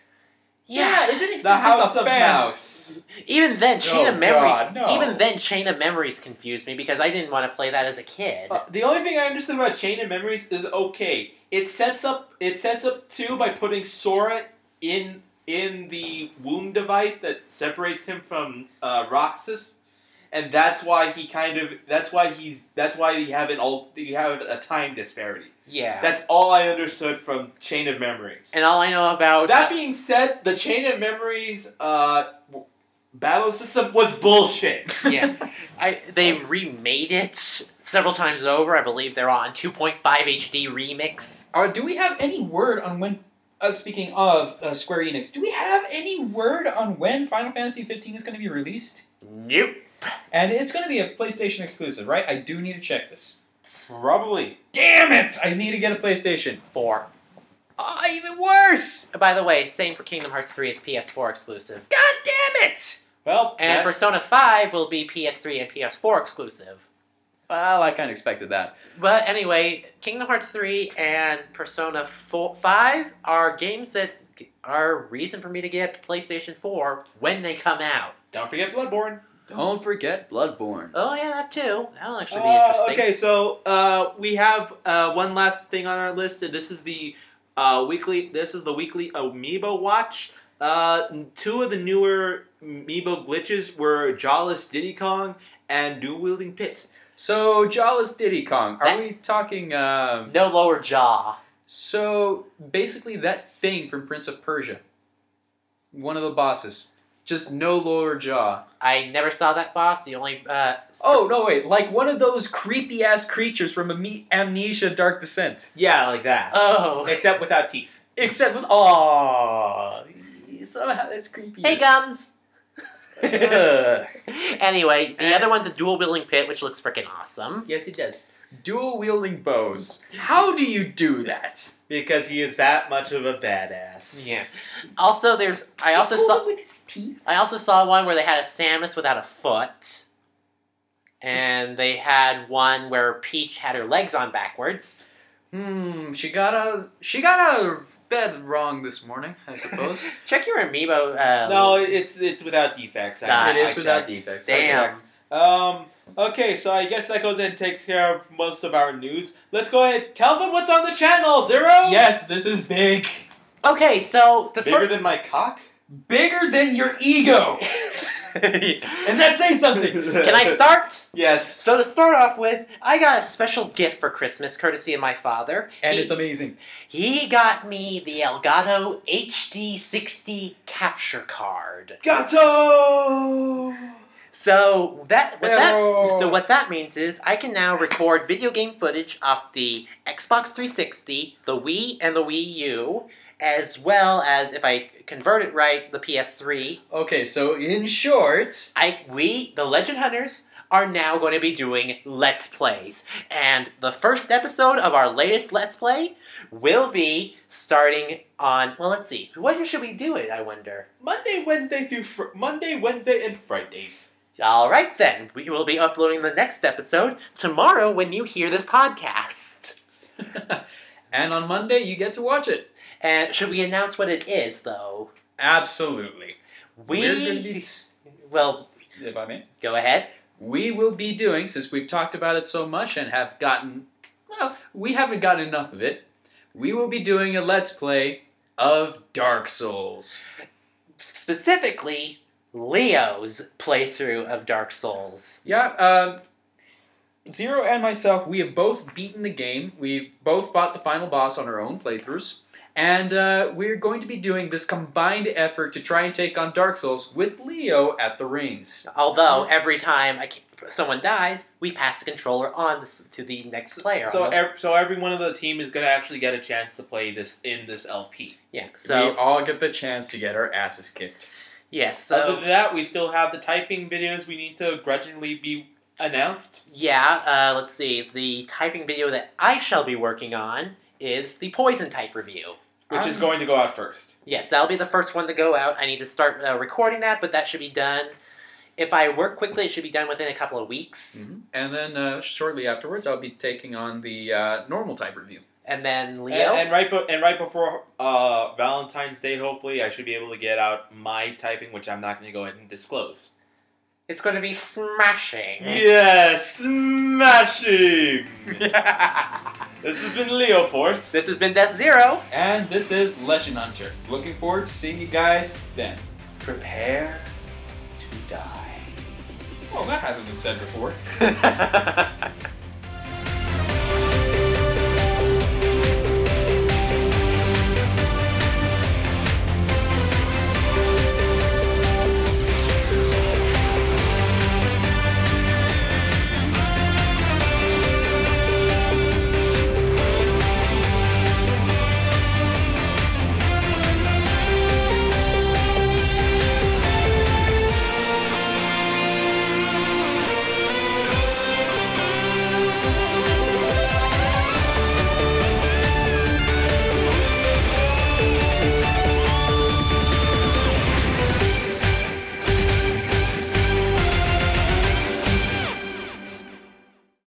Yeah, it didn't
The
just hit
House
the
of
fan.
Mouse.
Even then, Chain of Memories.
God, no.
Even then, Chain of Memories confused me because I didn't want to play that as a kid.
The only thing I understood about Chain of Memories is okay. It sets up 2 by putting Sora in the womb device that separates him from Roxas, and that's why you have a time disparity.
Yeah.
That's all I understood from Chain of Memories.
And all I know about
That being said, the Chain of Memories battle system was bullshit.
yeah, they remade it several times over. I believe they're on 2.5 HD remix.
Do we have any word on when? Speaking of Square Enix, do we have any word on when Final Fantasy 15 is going to be released?
Nope.
And it's going to be a PlayStation exclusive, right? I do need to check this.
Probably.
Damn it! I need to get a PlayStation
4.
Even worse!
By the way, same for Kingdom Hearts 3. It's PS4 exclusive.
God damn it!
Well,
And Persona 5 will be PS3 and PS4 exclusive.
Well, I kind of expected that.
But anyway, Kingdom Hearts 3 and Persona 5 are games that are a reason for me to get PlayStation 4 when they come out.
don't forget Bloodborne.
Don't forget Bloodborne.
Oh yeah, that too. That'll actually be interesting.
Okay, so we have one last thing on our list, and this is the weekly Amiibo watch. 2 of the newer Amiibo glitches were Jawless Diddy Kong and Dual Wielding Pit.
So, Jawless Diddy Kong. Are we talking,
No lower jaw.
So, basically that thing from Prince of Persia. One of the bosses. Just no lower jaw.
I never saw that boss. The only
Oh, no, wait. Like one of those creepy-ass creatures from Amnesia Dark Descent.
Yeah, like that.
Oh.
Except without teeth.
Except with... Aww. Somehow that's creepy.
Hey, Gums!
Ugh.
Anyway, the other one's a dual wielding pit, which looks freaking awesome.
Yes, he does.
Dual wielding bows. How do you do that?
Because he is that much of a badass.
Yeah. Also, I also saw
with his teeth.
I also saw one where they had a Samus without a foot, and they had one where Peach had her legs on backwards.
She got out of bed wrong this morning, I suppose.
Check your amiibo.
No, it's without defects.
Nah,
It is
I
without
checked.
defects.
Damn.
Okay, so I guess that goes ahead and takes care of most of our news. Let's go ahead. Tell them what's on the channel, Zero.
Yes, this is big.
Okay, so the
Bigger
first...
than my cock.
Bigger than your ego. And that's saying something.
Can I start?
Yes.
So to start off with, I got a special gift for Christmas, courtesy of my father.
And it's amazing.
He got me the Elgato HD60 capture card.
Gato!
So
Hello.
what that means is I can now record video game footage off the Xbox 360, the Wii, and the Wii U, as well as, if I convert it right, the PS3.
Okay, so in short,
We, the Legend Hunters, are now going to be doing Let's Plays. And the first episode of our latest Let's Play will be starting on, well, let's see. When should we do it, I wonder?
Monday, Wednesday, and Fridays.
Alright then, we will be uploading the next episode tomorrow when you hear this podcast.
and on Monday you get to watch it.
And should we announce what it is, though?
Absolutely. We're going to be...
Well,
if I may.
go ahead.
We will be doing, since we've talked about it so much and have gotten... Well, we haven't gotten enough of it. We will be doing a Let's Play of Dark Souls.
Specifically, Leo's playthrough of Dark Souls.
Yeah, Zero and myself, we have both beaten the game. We've both fought the final boss on our own playthroughs. And we're going to be doing this combined effort to try and take on Dark Souls with Leo at the reins.
Although, every time someone dies, we pass the controller on to the next player.
So every one of the team is going to actually get a chance to play this in this LP.
Yeah, so...
we all get the chance to get our asses kicked.
Yes, so...
Other than that, we still have the typing videos we need to grudgingly be announced.
Yeah, let's see. The typing video that I shall be working on is the Poison type review.
Which is going to go out first.
Yes, that'll be the first one to go out. I need to start recording that, but that should be done. If I work quickly, it should be done within a couple of weeks.
Mm-hmm. And then shortly afterwards, I'll be taking on the normal type review.
And then Leo?
And right before Valentine's Day, hopefully, I should be able to get out my typing, which I'm not going to go ahead and disclose.
It's going to be smashing.
Yes, smashing! This has been Leo Force.
This has been Death Zero.
And this is Legend Hunter. Looking forward to seeing you guys then.
Prepare to die.
Oh, that hasn't been said before.